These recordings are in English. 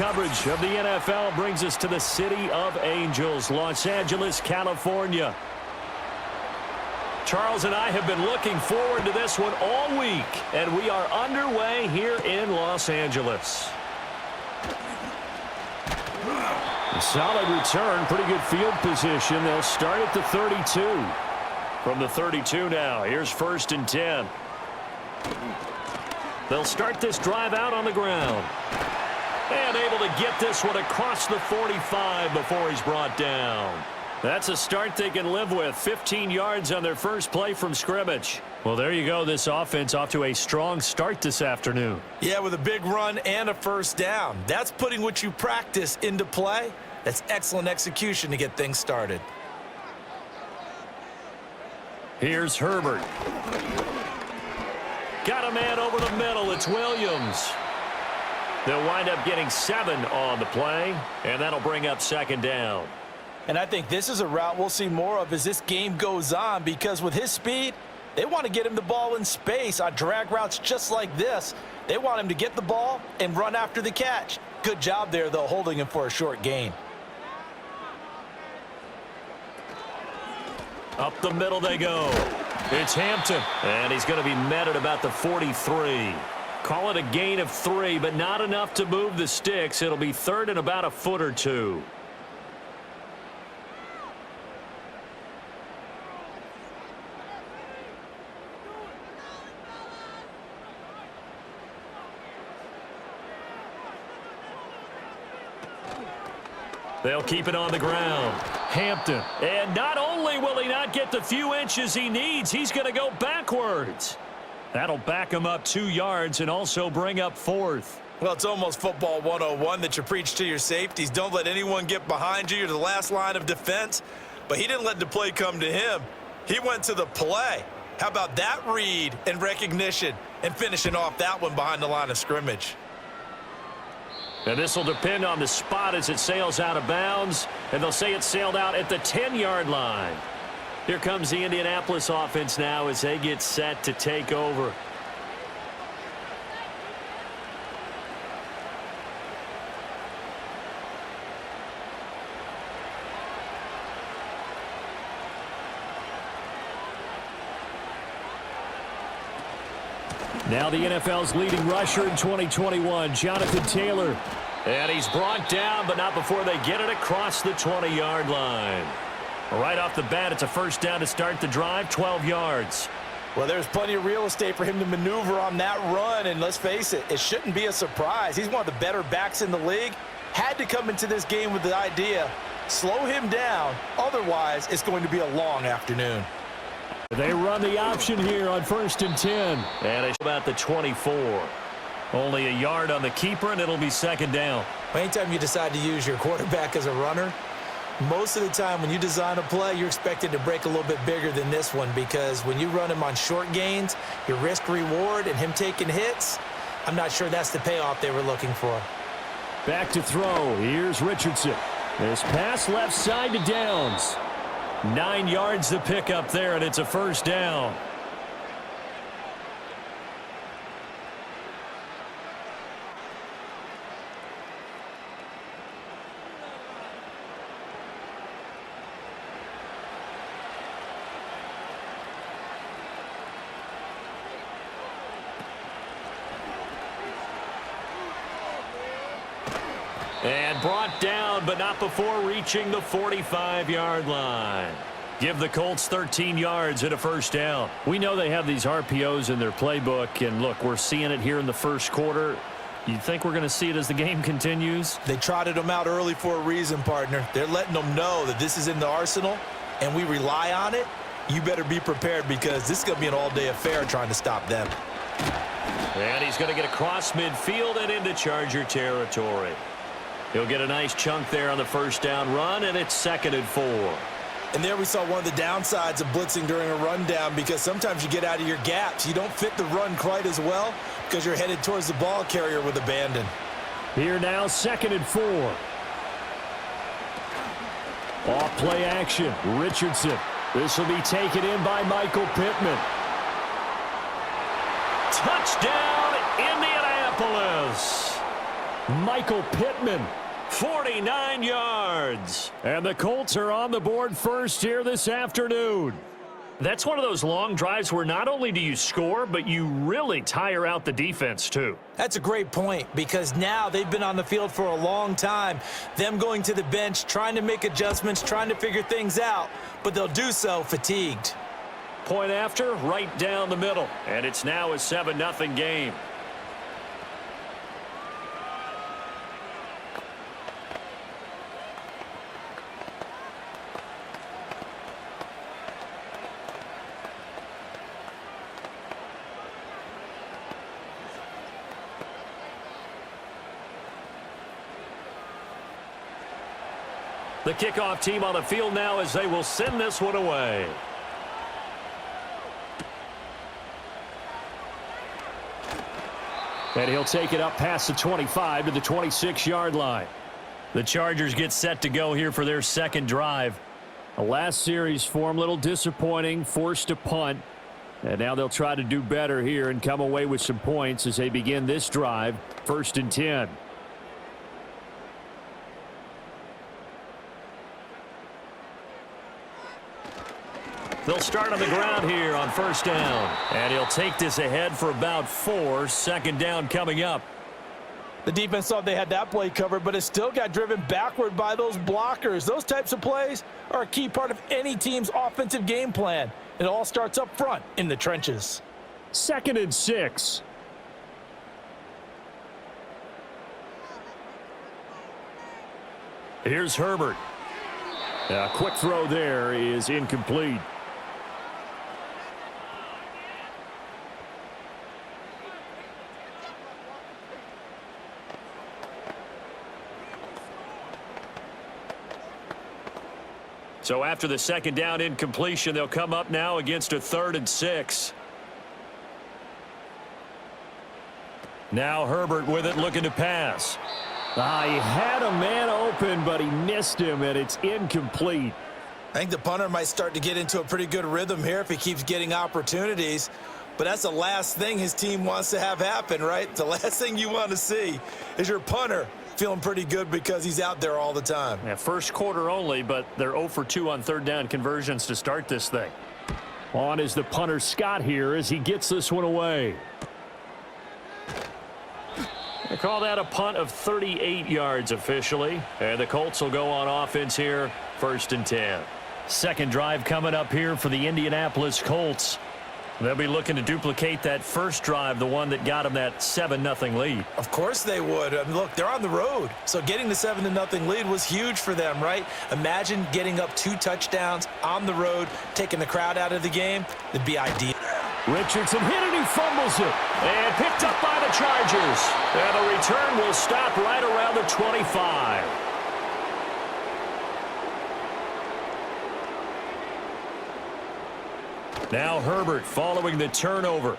coverage of the NFL brings us to the City of Angels, Los Angeles, California. Charles and I have been looking forward to this one all week, and we are underway here in Los Angeles. A solid return, pretty good field position. They'll start at the 32. From the 32 now, here's 1st and 10. They'll start this drive out on the ground. And able to get this one across the 45 before he's brought down. That's a start they can live with. 15 yards on their first play from scrimmage. Well, there you go. This offense off to a strong start this afternoon. Yeah, with a big run and a first down. That's putting what you practice into play. That's excellent execution to get things started. Here's Herbert. Got a man over the middle. It's Williams. They'll wind up getting 7 on the play, and that'll bring up 2nd down. And I think this is a route we'll see more of as this game goes on, because with his speed, they want to get him the ball in space on drag routes just like this. They want him to get the ball and run after the catch. Good job there, though, holding him for a short gain. Up the middle they go. It's Hampton, and he's going to be met at about the 43. Call it a gain of 3, but not enough to move the sticks. It'll be 3rd and about a foot or 2. They'll keep it on the ground. Hampton. And not only will he not get the few inches he needs, he's going to go backwards. That'll back him up 2 yards and also bring up 4th. Well, it's almost football 101 that you preach to your safeties. Don't let anyone get behind you. You're the last line of defense. But he didn't let the play come to him. He went to the play. How about that read and recognition and finishing off that one behind the line of scrimmage? And this will depend on the spot as it sails out of bounds. And they'll say it sailed out at the 10-yard line. Here comes the Indianapolis offense now as they get set to take over. Now the NFL's leading rusher in 2021, Jonathan Taylor. And he's brought down, but not before they get it across the 20-yard line. Right off the bat, it's a 1st down to start the drive, 12 yards. Well, there's plenty of real estate for him to maneuver on that run, and let's face it, it shouldn't be a surprise. He's one of the better backs in the league. Had to come into this game with the idea, slow him down, otherwise it's going to be a long afternoon. They run the option here on 1st and 10. And it's about the 24. Only a yard on the keeper, and it'll be 2nd down. Anytime you decide to use your quarterback as a runner, most of the time when you design a play, you're expected to break a little bit bigger than this one, because when you run him on short gains, your risk-reward and him taking hits, I'm not sure that's the payoff they were looking for. Back to throw. Here's Richardson. This pass left side to Downs. 9 yards to pick up there, and it's a 1st down. And brought down, but not before reaching the 45-yard line. Give the Colts 13 yards and a 1st down. We know they have these RPOs in their playbook, and look, we're seeing it here in the 1st quarter. You think we're going to see it as the game continues? They trotted them out early for a reason, partner. They're letting them know that this is in the arsenal, and we rely on it. You better be prepared, because this is going to be an all-day affair trying to stop them. And he's going to get across midfield and into Charger territory. He'll get a nice chunk there on the 1st down run, and it's 2nd and 4. And there we saw one of the downsides of blitzing during a rundown, because sometimes you get out of your gaps. You don't fit the run quite as well because you're headed towards the ball carrier with abandon. Here now, 2nd and 4. Off play action. Richardson. This will be taken in by Michael Pittman. Touchdown, Indianapolis. Michael Pittman, 49 yards. And the Colts are on the board first here this afternoon. That's one of those long drives where not only do you score, but you really tire out the defense too. That's a great point, because now they've been on the field for a long time. Them going to the bench, trying to make adjustments, trying to figure things out, but they'll do so fatigued. Point after, right down the middle. And it's now a 7-0 game. The kickoff team on the field now as they will send this one away. And he'll take it up past the 25 to the 26-yard line. The Chargers get set to go here for their second drive. The last series for them, a little disappointing, forced to punt. And now they'll try to do better here and come away with some points as they begin this drive, 1st and 10. They'll start on the ground here on 1st down. And he'll take this ahead for about 4. 2nd down coming up. The defense thought they had that play covered, but it still got driven backward by those blockers. Those types of plays are a key part of any team's offensive game plan. It all starts up front in the trenches. 2nd and 6. Here's Herbert. A quick throw there is incomplete. So after the 2nd down incompletion, they'll come up now against a 3rd and 6. Now Herbert with it, looking to pass. He had a man open, but he missed him, and it's incomplete. I think the punter might start to get into a pretty good rhythm here if he keeps getting opportunities. But that's the last thing his team wants to have happen, right? The last thing you want to see is your punter feeling pretty good because he's out there all the time. Yeah, first quarter only, but they're 0 for 2 on 3rd down conversions to start this thing. On is the punter Scott here as he gets this one away. They call that a punt of 38 yards officially. And the Colts will go on offense here, 1st and 10. Second drive coming up here for the Indianapolis Colts. They'll be looking to duplicate that first drive, the one that got them that 7-0 lead. Of course they would. I mean, look, they're on the road. So getting the 7-0 lead was huge for them, right? Imagine getting up 2 touchdowns on the road, taking the crowd out of the game. It'd be ideal. Richardson hit it, he fumbles it. And picked up by the Chargers. And the return will stop right around the 25. Now Herbert following the turnover.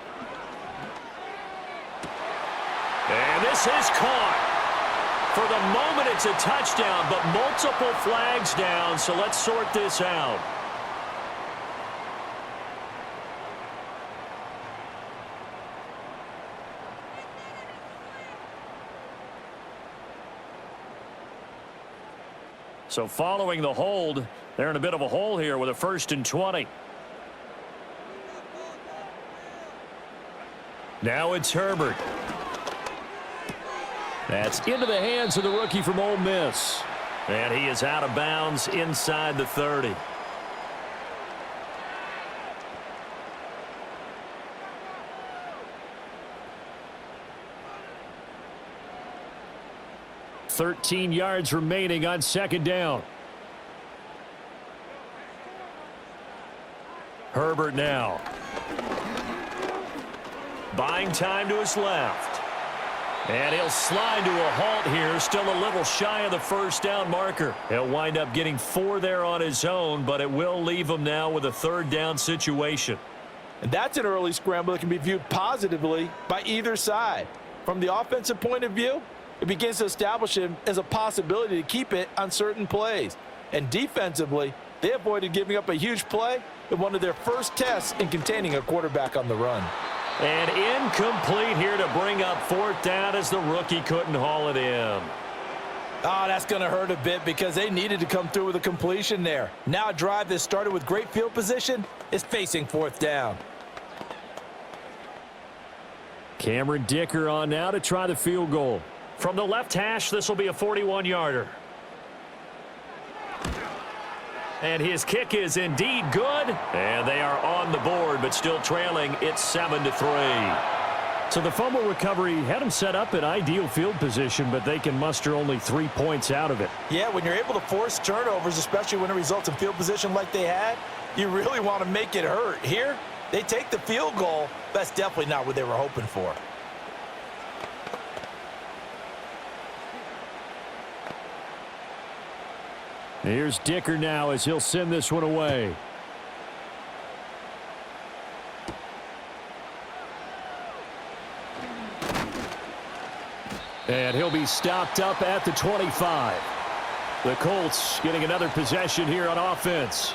And this is caught. For the moment, it's a touchdown, but multiple flags down, so let's sort this out. So following the hold, they're in a bit of a hole here with a 1st and 20. Now it's Herbert. That's into the hands of the rookie from Ole Miss. And he is out of bounds inside the 30. Thirteen yards remaining on 2nd down. Herbert now. Buying time to his left. And he'll slide to a halt here. Still a little shy of the 1st down marker. He'll wind up getting 4 there on his own, but it will leave him now with a 3rd down situation. And that's an early scramble that can be viewed positively by either side. From the offensive point of view, it begins to establish him as a possibility to keep it on certain plays. And defensively, they avoided giving up a huge play in one of their first tests in containing a quarterback on the run. And incomplete here to bring up fourth down as the rookie couldn't haul it in. Oh, that's going to hurt a bit because they needed to come through with a completion there. Now a drive that started with great field position is facing fourth down. Cameron Dicker on now to try the field goal. From the left hash, this will be a 41-yarder. And his kick is indeed good. And they are on the board, but still trailing. It's 7-3. So the fumble recovery had them set up in ideal field position, but they can muster only 3 points out of it. Yeah, when you're able to force turnovers, especially when it results in field position like they had, you really want to make it hurt. Here, they take the field goal. That's definitely not what they were hoping for. Here's Dicker now as he'll send this one away. And he'll be stopped up at the 25. The Colts getting another possession here on offense.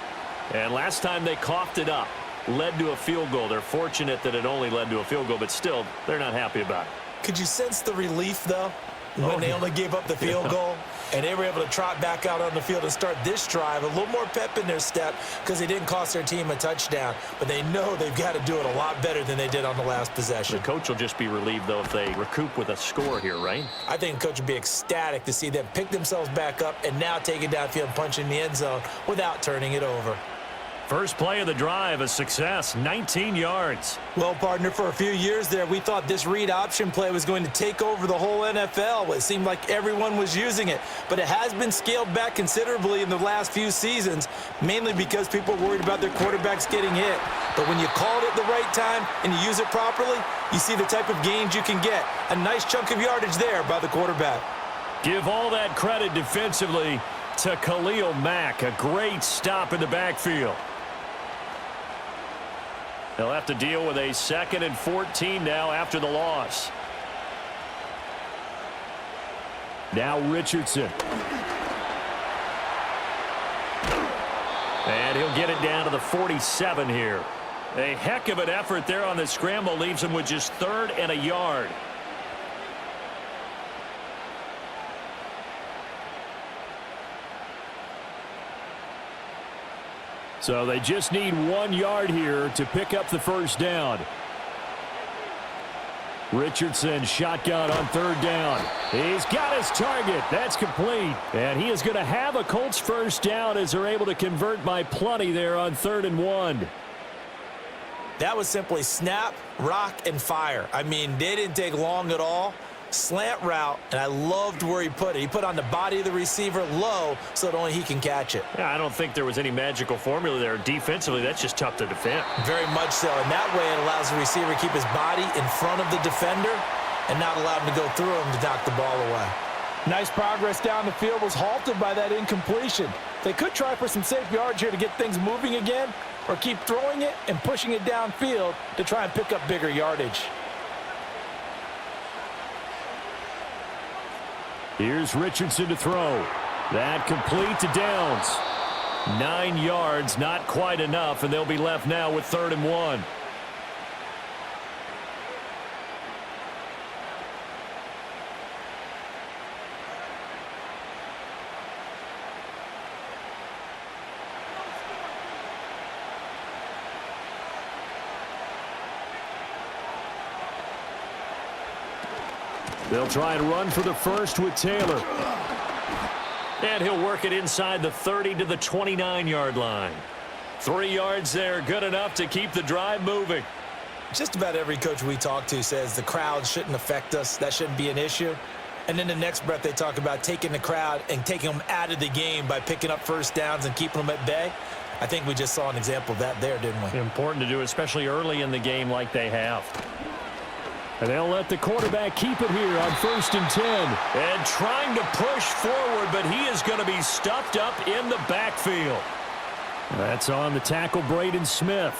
And last time they coughed it up, led to a field goal. They're fortunate that it only led to a field goal, but still, they're not happy about it. Could you sense the relief, though, when they only gave up the field goal? And they were able to trot back out on the field and start this drive. A little more pep in their step because they didn't cost their team a touchdown. But they know they've got to do it a lot better than they did on the last possession. The coach will just be relieved, though, if they recoup with a score here, right? I think the coach would be ecstatic to see them pick themselves back up and now take it downfield and punch in the end zone without turning it over. First play of the drive, a success, 19 yards. Well, partner, for a few years there, we thought this read option play was going to take over the whole NFL. It seemed like everyone was using it, but it has been scaled back considerably in the last few seasons, mainly because people are worried about their quarterbacks getting hit. But when you call it at the right time and you use it properly, you see the type of gains you can get. A nice chunk of yardage there by the quarterback. Give all that credit defensively to Khalil Mack. A great stop in the backfield. They'll have to deal with a 2nd and 14 now after the loss. Now Richardson. And he'll get it down to the 47 here. A heck of an effort there on the scramble leaves him with just 3rd and a yard. So they just need 1 yard here to pick up the first down. Richardson shotgun on 3rd down. He's got his target. That's complete. And he is going to have a Colts first down as they're able to convert by plenty there on 3rd and 1. That was simply snap, rock, and fire. I mean, they didn't take long at all. Slant route, and I loved where he put it. He put on the body of the receiver low so that only he can catch it. Yeah, I don't think there was any magical formula there. Defensively, that's just tough to defend. Very much so, and that way it allows the receiver to keep his body in front of the defender and not allow him to go through him to knock the ball away. Nice progress down the field was halted by that incompletion. They could try for some safe yards here to get things moving again, or keep throwing it and pushing it downfield to try and pick up bigger yardage. Here's Richardson to throw. That complete to Downs. 9 yards, not quite enough, and they'll be left now with 3rd and 1. They'll try and run for the first with Taylor. And he'll work it inside the 30 to the 29-yard line. 3 yards there, good enough to keep the drive moving. Just about every coach we talk to says the crowd shouldn't affect us. That shouldn't be an issue. And then the next breath they talk about taking the crowd and taking them out of the game by picking up first downs and keeping them at bay. I think we just saw an example of that there, didn't we? Important to do, especially early in the game like they have. And they'll let the quarterback keep it here on 1st and 10. And trying to push forward, but he is going to be stuffed up in the backfield. That's on the tackle, Braden Smith.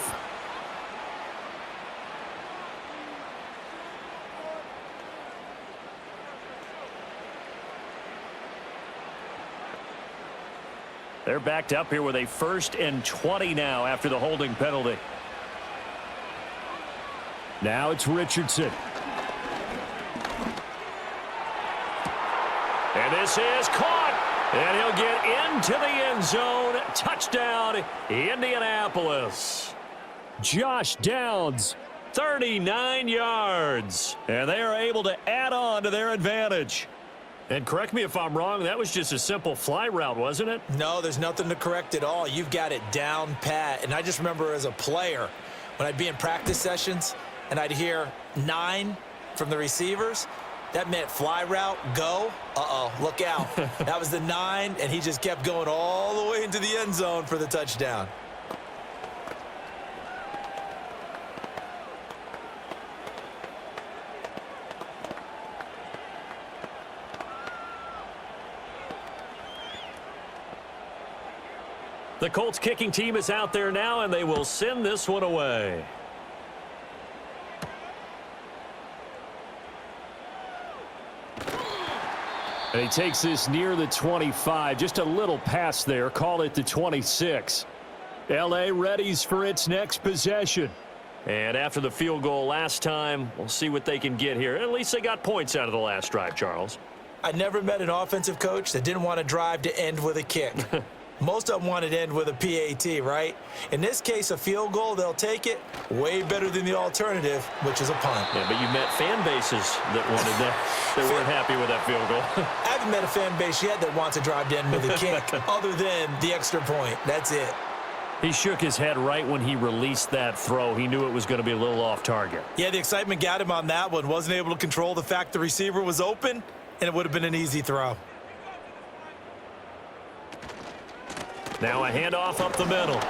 They're backed up here with a 1st and 20 now after the holding penalty. Now it's Richardson. And this is caught. And he'll get into the end zone. Touchdown, Indianapolis. Josh Downs, 39 yards. And they are able to add on to their advantage. And correct me if I'm wrong, that was just a simple fly route, wasn't it? No, there's nothing to correct at all. You've got it down pat. And I just remember as a player, when I'd be in practice sessions and I'd hear 9 from the receivers, that meant fly route, go. Uh-oh, look out. That was the 9, and he just kept going all the way into the end zone for the touchdown. The Colts kicking team is out there now, and they will send this one away. And he takes this near the 25. Just a little pass there. Call it the 26. L.A. readies for its next possession. And after the field goal last time, we'll see what they can get here. At least they got points out of the last drive, Charles. I never met an offensive coach that didn't want to drive to end with a kick. Most of them wanted to end with a PAT, right? In this case, a field goal, they'll take it. Way better than the alternative, which is a punt. Yeah, but you met fan bases that wanted that. They weren't happy with that field goal. I haven't met a fan base yet that wants to drive to end with a kick, other than the extra point. That's it. He shook his head right when he released that throw. He knew it was going to be a little off target. Yeah, the excitement got him on that one. Wasn't able to control the fact the receiver was open, and it would have been an easy throw. Now a handoff up the middle.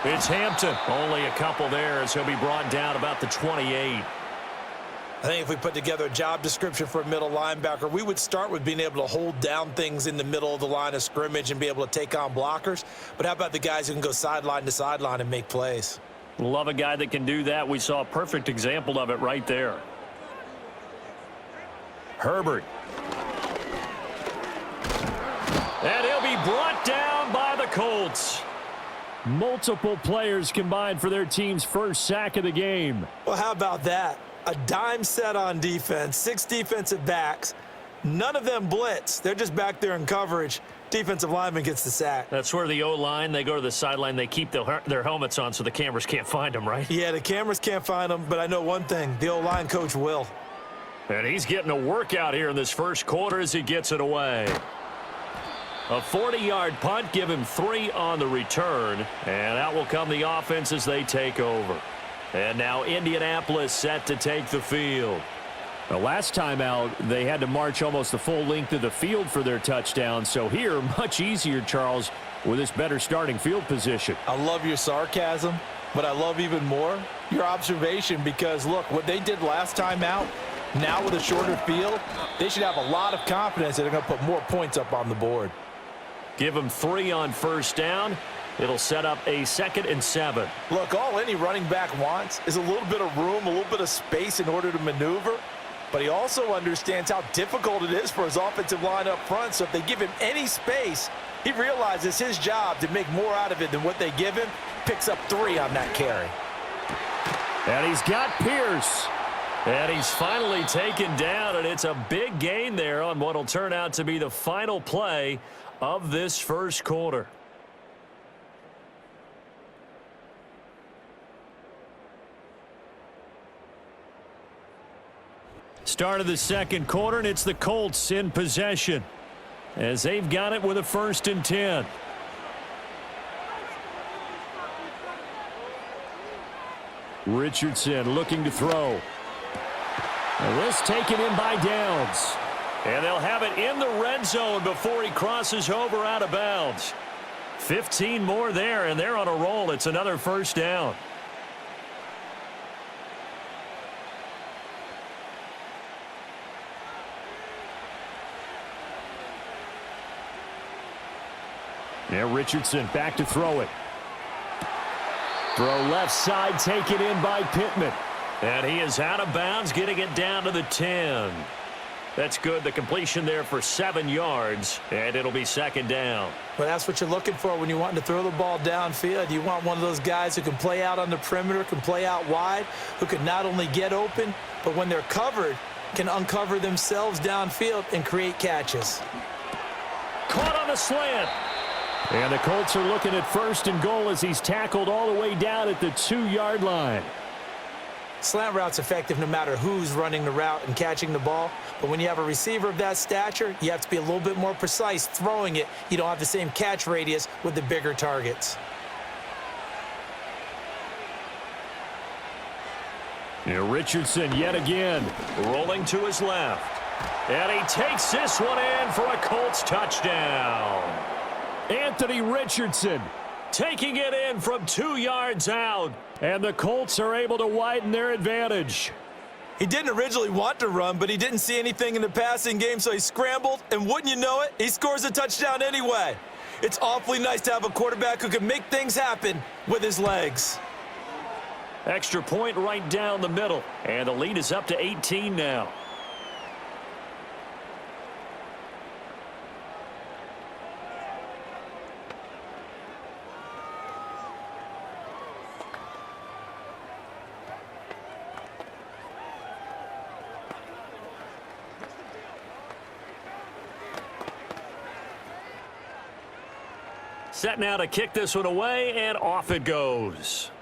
It's Hampton. Only a couple there as he'll be brought down about the 28. I think if we put together a job description for a middle linebacker, we would start with being able to hold down things in the middle of the line of scrimmage and be able to take on blockers. But how about the guys who can go sideline to sideline and make plays? Love a guy that can do that. We saw a perfect example of it right there. Herbert. And he'll be brought down by the Colts. Multiple players combined for their team's first sack of the game. Well, how about that? A dime set on defense, 6 defensive backs. None of them blitz. They're just back there in coverage. Defensive lineman gets the sack. That's where the O-line, they go to the sideline, they keep their helmets on so the cameras can't find them, right? Yeah, the cameras can't find them, but I know one thing. The O-line coach will. And he's getting a workout here in this first quarter as he gets it away. A 40-yard punt, give him 3 on the return. And out will come the offense as they take over. And now Indianapolis set to take the field. The last time out, they had to march almost the full length of the field for their touchdown. So here, much easier, Charles, with this better starting field position. I love your sarcasm, but I love even more your observation because, look, what they did last time out, now with a shorter field, they should have a lot of confidence that they're going to put more points up on the board. Give them 3 on first down. It'll set up a 2nd and 7. Look, all any running back wants is a little bit of room, a little bit of space in order to maneuver. But he also understands how difficult it is for his offensive line up front. So if they give him any space, he realizes his job to make more out of it than what they give him. Picks up 3 on that carry. And he's got Pierce. And he's finally taken down, and it's a big gain there on what will turn out to be the final play of this first quarter. Start of the second quarter, and it's the Colts in possession as they've got it with a 1st and 10. Richardson looking to throw. And this taken in by Downs. And they'll have it in the red zone before he crosses over out of bounds. 15 more there, and they're on a roll. It's another 1st down. Yeah, Richardson back to throw it. Throw left side, taken in by Pittman. And he is out of bounds, getting it down to the 10. That's good. The completion there for 7 yards, and it'll be second down. Well, that's what you're looking for when you want to throw the ball downfield. You want one of those guys who can play out on the perimeter, can play out wide, who can not only get open, but when they're covered, can uncover themselves downfield and create catches. Caught on the slant. And the Colts are looking at 1st and goal as he's tackled all the way down at the 2-yard line. Slant route's effective no matter who's running the route and catching the ball. But when you have a receiver of that stature, you have to be a little bit more precise throwing it. You don't have the same catch radius with the bigger targets. Richardson yet again rolling to his left. And he takes this one in for a Colts touchdown. Anthony Richardson taking it in from 2 yards out. And the Colts are able to widen their advantage. He didn't originally want to run, but he didn't see anything in the passing game, so he scrambled, and wouldn't you know it, he scores a touchdown anyway. It's awfully nice to have a quarterback who can make things happen with his legs. Extra point right down the middle, and the lead is up to 18 now. Set now to kick this one away, and off it goes.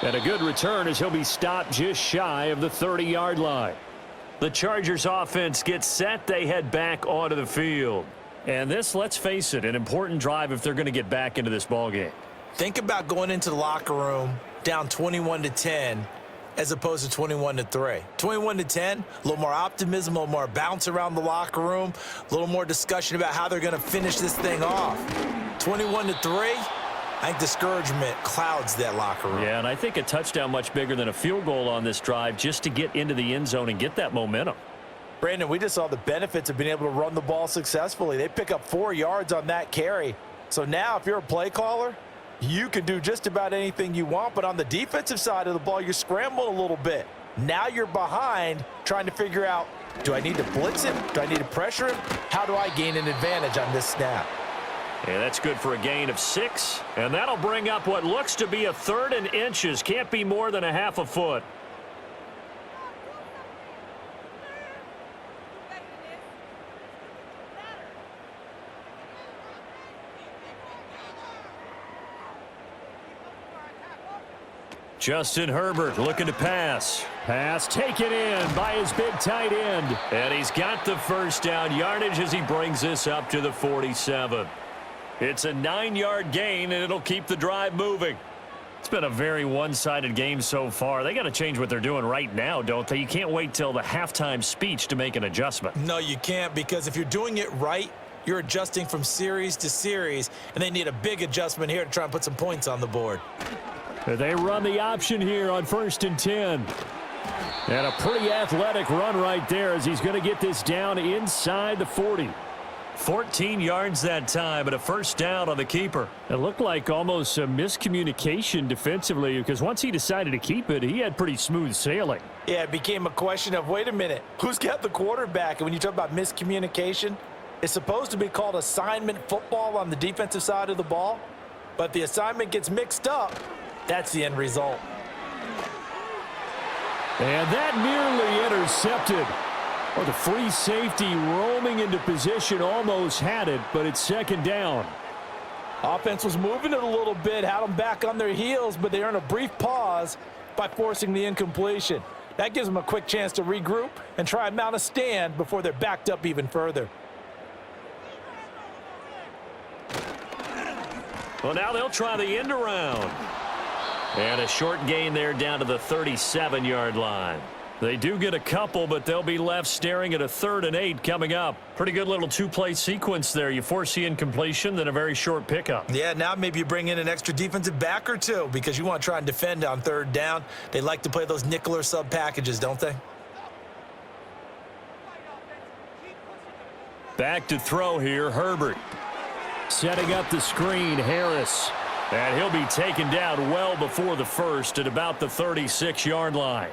And a good return as he'll be stopped just shy of the 30-yard line. The Chargers offense gets set. They head back onto the field. And this, let's face it, an important drive if they're going to get back into this ballgame. Think about going into the locker room down 21-10 as opposed to 21-3. 21-10, a little more optimism, a little more bounce around the locker room, a little more discussion about how they're going to finish this thing off. 21-3, I think discouragement clouds that locker room. Yeah, and I think a touchdown much bigger than a field goal on this drive just to get into the end zone and get that momentum. Brandon, we just saw the benefits of being able to run the ball successfully. They pick up 4 yards on that carry. So now if you're a play caller, you can do just about anything you want, but on the defensive side of the ball, you're scrambling a little bit. Now you're behind trying to figure out, do I need to blitz him? Do I need to pressure him? How do I gain an advantage on this snap? And that's good for a gain of 6. And that'll bring up what looks to be a 3rd and inches. Can't be more than a half a foot. Justin Herbert looking to pass. Pass taken in by his big tight end. And he's got the first down yardage as he brings this up to the 47. It's a 9-yard gain, and it'll keep the drive moving. It's been a very one-sided game so far. They got to change what they're doing right now, don't they? You can't wait till the halftime speech to make an adjustment. No, you can't, because if you're doing it right, you're adjusting from series to series, and they need a big adjustment here to try and put some points on the board. They run the option here on 1st and 10. And a pretty athletic run right there as he's going to get this down inside the 40. 14 yards that time, and a first down on the keeper. It looked like almost a miscommunication defensively, because once he decided to keep it, he had pretty smooth sailing. Yeah, it became a question of, wait a minute, who's got the quarterback? And when you talk about miscommunication, it's supposed to be called assignment football on the defensive side of the ball, but the assignment gets mixed up. That's the end result. And that nearly intercepted. Or the free safety roaming into position almost had it, but it's second down. Offense was moving it a little bit, had them back on their heels, but they earned a brief pause by forcing the incompletion. That gives them a quick chance to regroup and try and mount a stand before they're backed up even further. Well, now they'll try the end around. And a short gain there down to the 37-yard line. They do get a couple, but they'll be left staring at a 3rd and 8 coming up. Pretty good little two-play sequence there. You force the incompletion, then a very short pickup. Yeah, now maybe you bring in an extra defensive back or two because you want to try and defend on 3rd down. They like to play those nickel or sub packages, don't they? Back to throw here, Herbert. Setting up the screen, Harris. And he'll be taken down well before the first at about the 36-yard line.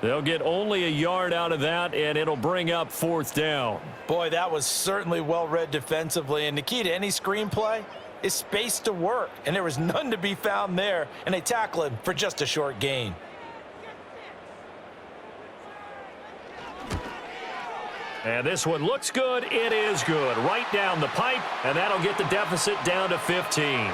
They'll get only a yard out of that, and it'll bring up 4th down. Boy, that was certainly well read defensively, and the key to any screenplay is space to work, and there was none to be found there, and they tackle him for just a short gain. And this one looks good. It is good. Right down the pipe, and that'll get the deficit down to 15.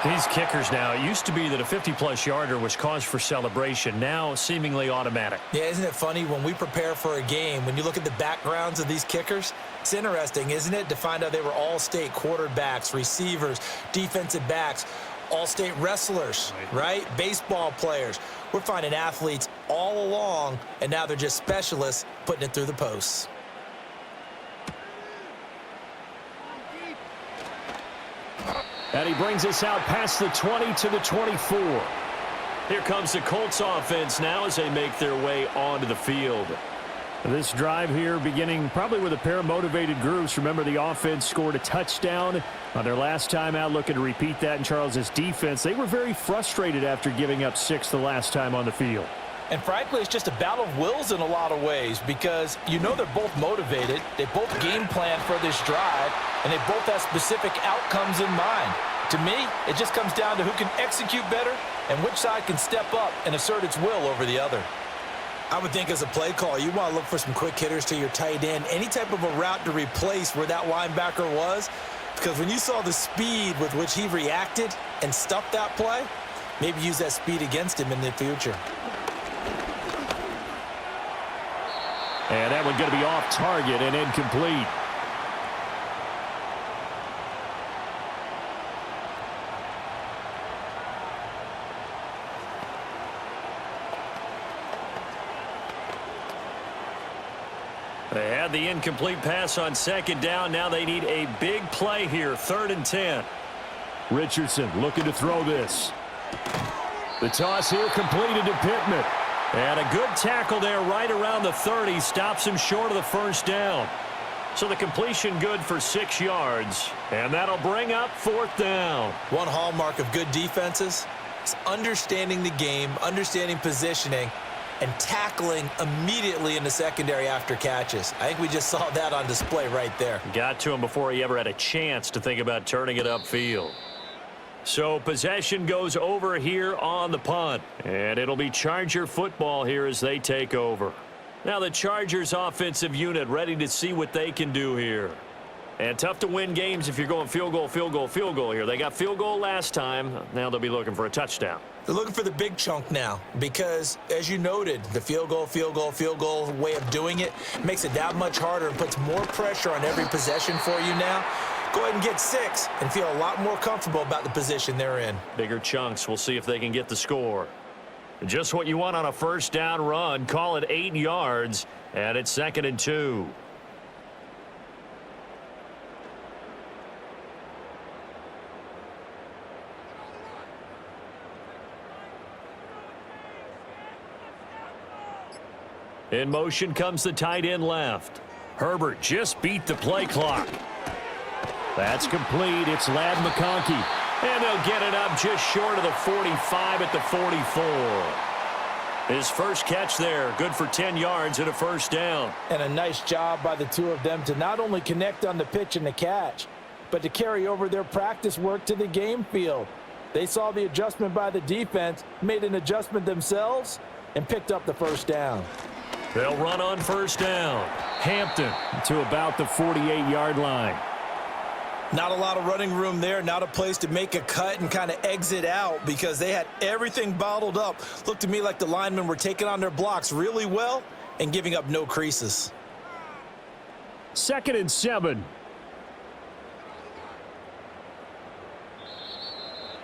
These kickers now, it used to be that a 50-plus yarder was cause for celebration. Now, seemingly automatic. Yeah, isn't it funny when we prepare for a game, when you look at the backgrounds of these kickers, it's interesting, isn't it, to find out they were all-state quarterbacks, receivers, defensive backs, all-state wrestlers, right? Baseball players. We're finding athletes all along, and now they're just specialists putting it through the posts. And he brings us out past the 20 to the 24. Here comes the Colts offense now as they make their way onto the field. This drive here beginning probably with a pair of motivated groups. Remember, the offense scored a touchdown on their last time out, looking to repeat that in Charles's defense. They were very frustrated after giving up 6 the last time on the field. And frankly, it's just a battle of wills in a lot of ways because you know they're both motivated, they both game plan for this drive, and they both have specific outcomes in mind. To me, it just comes down to who can execute better and which side can step up and assert its will over the other. I would think as a play call, you want to look for some quick hitters to your tight end, any type of a route to replace where that linebacker was, because when you saw the speed with which he reacted and stuffed that play, maybe use that speed against him in the future. And that one going to be off target and incomplete. They had the incomplete pass on 2nd down. Now they need a big play here, 3rd and 10. Richardson looking to throw this. The toss here completed to Pittman. And a good tackle there right around the 30. Stops him short of the 1st down. So the completion good for 6 yards. And that'll bring up 4th down. One hallmark of good defenses is understanding the game, understanding positioning, and tackling immediately in the secondary after catches. I think we just saw that on display right there. Got to him before he ever had a chance to think about turning it upfield. So possession goes over here on the punt. And it'll be Charger football here as they take over. Now the Chargers offensive unit ready to see what they can do here. And tough to win games if you're going field goal, field goal, field goal here. They got field goal last time. Now they'll be looking for a touchdown. They're looking for the big chunk now because, as you noted, the field goal way of doing it makes it that much harder and puts more pressure on every possession for you now. Go ahead and get 6 and feel a lot more comfortable about the position they're in. Bigger chunks. We'll see if they can get the score. Just what you want on a 1st down run. Call it 8 yards, and it's 2nd and 2. In motion comes the tight end left. Herbert just beat the play clock. That's complete. It's Ladd McConkey. And they'll get it up just short of the 45 at the 44. His first catch there, good for 10 yards and a 1st down. And a nice job by the two of them to not only connect on the pitch and the catch, but to carry over their practice work to the game field. They saw the adjustment by the defense, made an adjustment themselves, and picked up the 1st down. They'll run on 1st down. Hampton to about the 48-yard line. Not a lot of running room there, not a place to make a cut and kind of exit out because they had everything bottled up. Looked to me like the linemen were taking on their blocks really well and giving up no creases. 2nd and 7.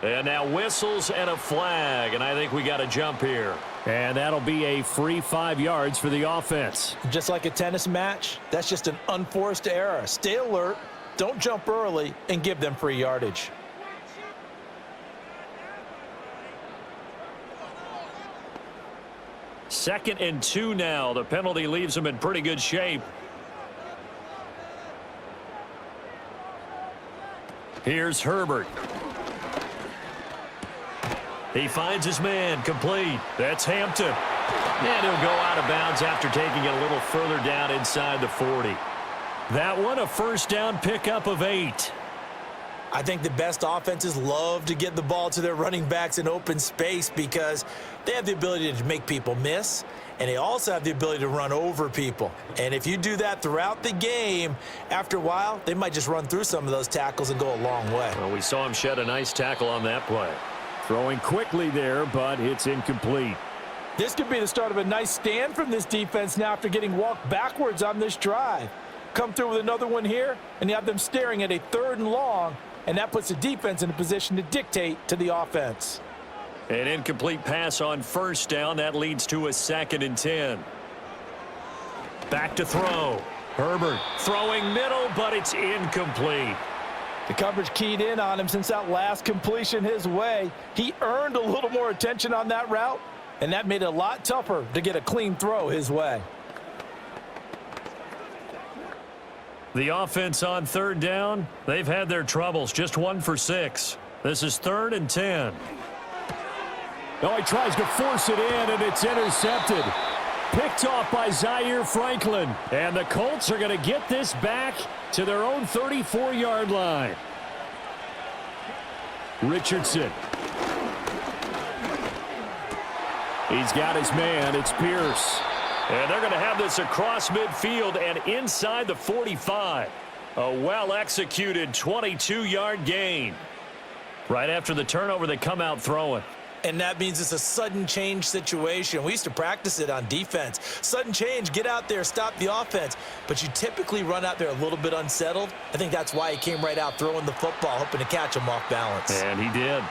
And now whistles and a flag, and I think we got a jump here. And that'll be a free 5 yards for the offense. Just like a tennis match, that's just an unforced error. Stay alert, don't jump early, and give them free yardage. Second and 2 now. The penalty leaves them in pretty good shape. Here's Herbert. He finds his man, complete. That's Hampton. And he'll go out of bounds after taking it a little further down inside the 40. That one, a first down pickup of 8. I think the best offenses love to get the ball to their running backs in open space because they have the ability to make people miss, and they also have the ability to run over people. And if you do that throughout the game, after a while, they might just run through some of those tackles and go a long way. Well, we saw him shed a nice tackle on that play. Throwing quickly there, but it's incomplete. This could be the start of a nice stand from this defense now after getting walked backwards on this drive. Come through with another one here, and you have them staring at a 3rd and long, and that puts the defense in a position to dictate to the offense. An incomplete pass on first down. That leads to a 2nd and 10. Back to throw. Herbert throwing middle, but it's incomplete. The coverage keyed in on him since that last completion his way. He earned a little more attention on that route, and that made it a lot tougher to get a clean throw his way. The offense on 3rd down, they've had their troubles, just 1 for 6. This is 3rd and 10. Oh, he tries to force it in, and it's intercepted. Picked off by Zaire Franklin. And the Colts are going to get this back to their own 34-yard line. Richardson. He's got his man. It's Pierce. And they're going to have this across midfield and inside the 45. A well-executed 22-yard gain. Right after the turnover, they come out throwing. And that means it's a sudden change situation. We used to practice it on defense. Sudden change, get out there, stop the offense. But you typically run out there a little bit unsettled. I think that's why he came right out throwing the football, hoping to catch him off balance. And he did.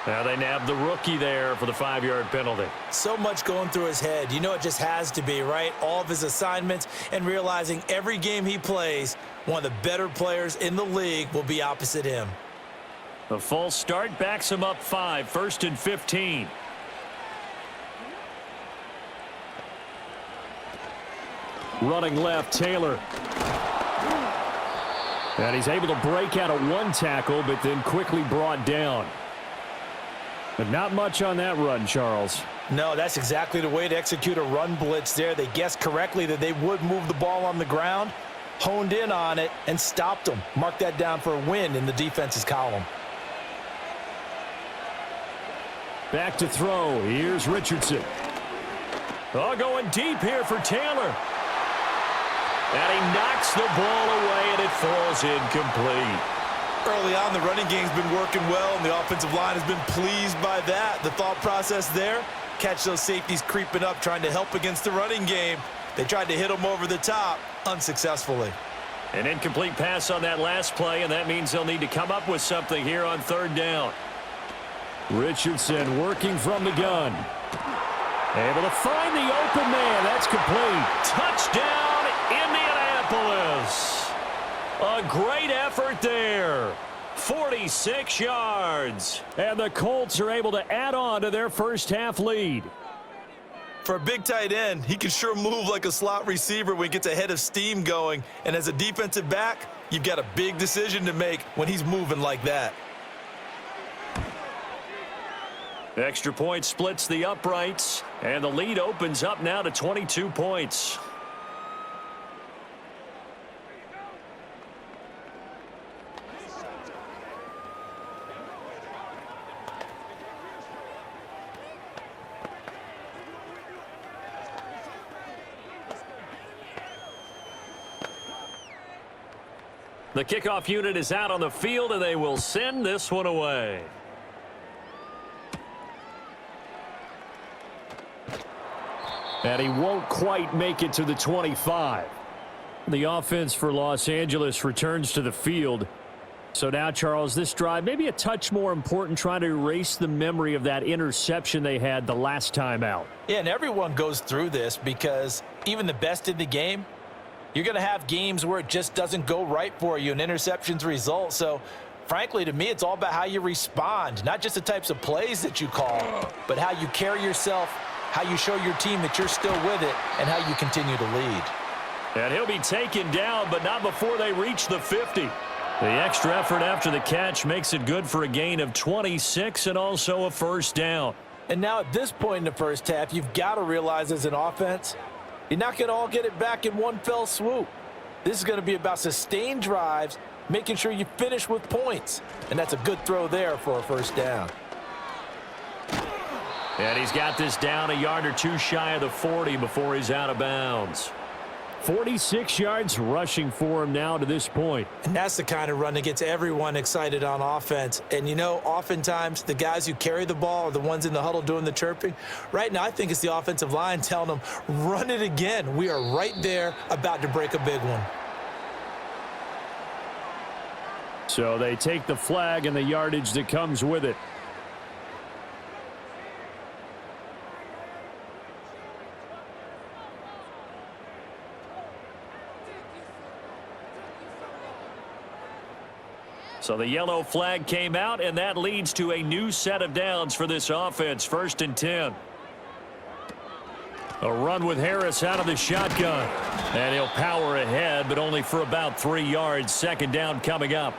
Now they nabbed the rookie there for the 5-yard penalty. So much going through his head. You know it just has to be, right? All of his assignments and realizing every game he plays, one of the better players in the league will be opposite him. The false start backs him up 5, 1st and 15. Running left, Taylor. And he's able to break out of 1 tackle, but then quickly brought down. But not much on that run, Charles. No, that's exactly the way to execute a run blitz there. They guessed correctly that they would move the ball on the ground, honed in on it, and stopped them. Mark that down for a win in the defense's column. Back to throw. Here's Richardson. Oh, going deep here for Taylor. And he knocks the ball away, and it falls incomplete. Early on, the running game's been working well, and the offensive line has been pleased by that. The thought process there, catch those safeties creeping up, trying to help against the running game. They tried to hit them over the top, unsuccessfully. An incomplete pass on that last play, and that means they'll need to come up with something here on 3rd down. Richardson working from the gun. Able to find the open man. That's complete. Touchdown, Indianapolis. A great effort there. 46 yards. And the Colts are able to add on to their first half lead. For a big tight end, he can sure move like a slot receiver when he gets a head of steam going. And as a defensive back, you've got a big decision to make when he's moving like that. Extra point splits the uprights, and the lead opens up now to 22 points. The kickoff unit is out on the field, and they will send this one away. And he won't quite make it to the 25. The offense for Los Angeles returns to the field. So now, Charles, this drive maybe a touch more important, trying to erase the memory of that interception they had the last time out. Yeah, and everyone goes through this because even the best in the game, you're going to have games where it just doesn't go right for you, and interceptions result. So, frankly, to me, it's all about how you respond, not just the types of plays that you call, but how you carry yourself, how you show your team that you're still with it, and how you continue to lead. And he'll be taken down, but not before they reach the 50. The extra effort after the catch makes it good for a gain of 26 and also a first down. And now at this point in the first half, you've got to realize as an offense, you're not going to all get it back in one fell swoop. This is going to be about sustained drives, making sure you finish with points. And that's a good throw there for a first down. And he's got this down a yard or two shy of the 40 before he's out of bounds. 46 yards rushing for him now to this point. And that's the kind of run that gets everyone excited on offense. And, you know, oftentimes the guys who carry the ball are the ones in the huddle doing the chirping. Right now, I think it's the offensive line telling them, run it again. We are right there about to break a big one. So they take the flag and the yardage that comes with it. So the yellow flag came out, and that leads to a new set of downs for this offense. 1st and 10. A run with Harris out of the shotgun. And he'll power ahead, but only for about 3 yards. 2nd down coming up.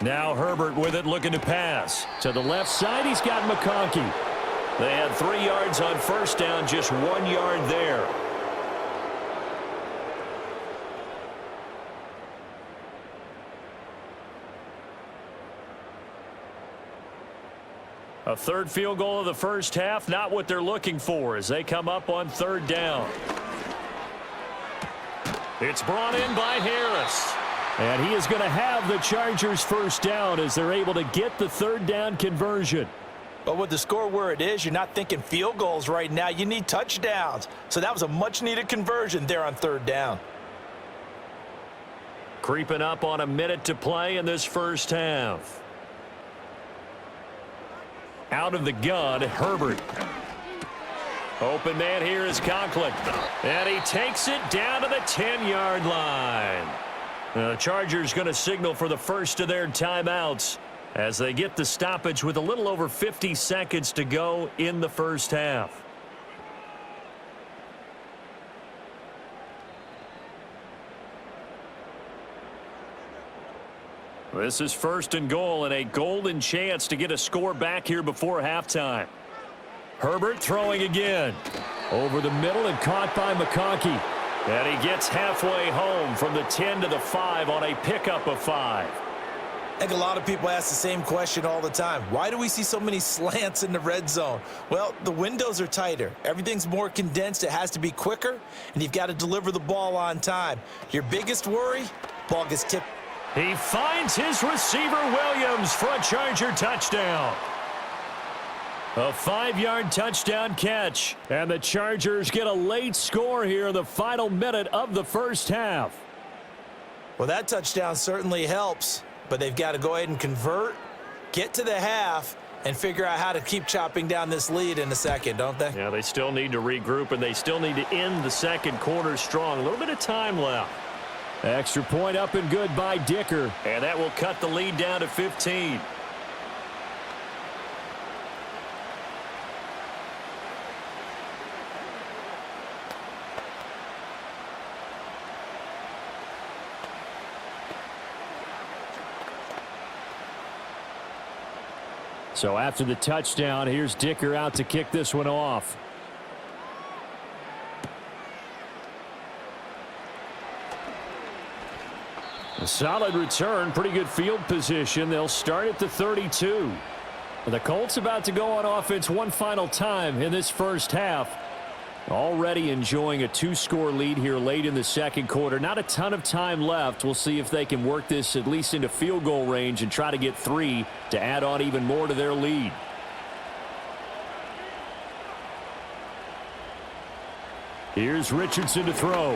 Now Herbert with it, looking to pass. To the left side, he's got McConkey. They had 3 yards on first down, just 1 yard there. A third field goal of the first half, not what they're looking for as they come up on 3rd down. It's brought in by Harris. And he is going to have the Chargers first down as they're able to get the 3rd down conversion. But with the score where it is, you're not thinking field goals right now. You need touchdowns. So that was a much-needed conversion there on 3rd down. Creeping up on a minute to play in this first half. Out of the gun, Herbert. Open man here is Conklin. And he takes it down to the 10-yard line. The Chargers going to signal for the first of their timeouts as they get the stoppage with a little over 50 seconds to go in the first half. This is 1st and goal and a golden chance to get a score back here before halftime. Herbert throwing again. Over the middle and caught by McConkey. And he gets halfway home from the 10 to the 5 on a pickup of 5. I think a lot of people ask the same question all the time. Why do we see so many slants in the red zone? Well, the windows are tighter. Everything's more condensed. It has to be quicker, and you've got to deliver the ball on time. Your biggest worry, ball gets tipped. He finds his receiver, Williams, for a Charger touchdown. A 5-yard touchdown catch. And the Chargers get a late score here in the final minute of the first half. Well, that touchdown certainly helps, but they've got to go ahead and convert, get to the half, and figure out how to keep chopping down this lead in the second, don't they? Yeah, they still need to regroup, and they still need to end the second quarter strong. A little bit of time left. Extra point up and good by Dicker. And that will cut the lead down to 15. So after the touchdown, here's Dicker out to kick this one off. A solid return, pretty good field position. They'll start at the 32. The Colts about to go on offense one final time in this first half. Already enjoying a 2-score lead here late in the second quarter. Not a ton of time left. We'll see if they can work this at least into field goal range and try to get 3 to add on even more to their lead. Here's Richardson to throw.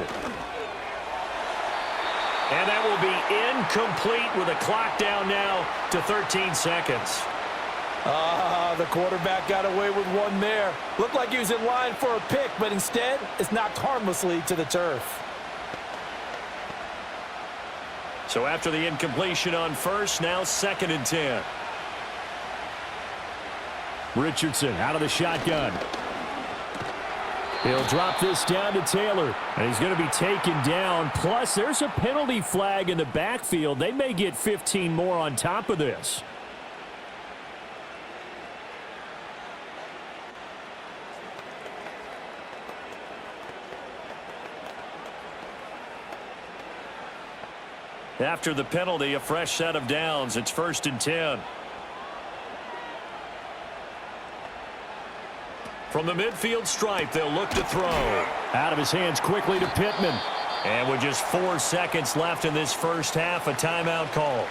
And that will be incomplete with a clock down now to 13 seconds. The quarterback got away with one there. Looked like he was in line for a pick, but instead, it's knocked harmlessly to the turf. So after the incompletion on first, now 2nd and 10. Richardson out of the shotgun. He'll drop this down to Taylor, and he's going to be taken down. Plus, there's a penalty flag in the backfield. They may get 15 more on top of this. After the penalty, a fresh set of downs. It's 1st and 10. From the midfield stripe, they'll look to throw. Out of his hands quickly to Pittman. And with just 4 seconds left in this first half, a timeout call.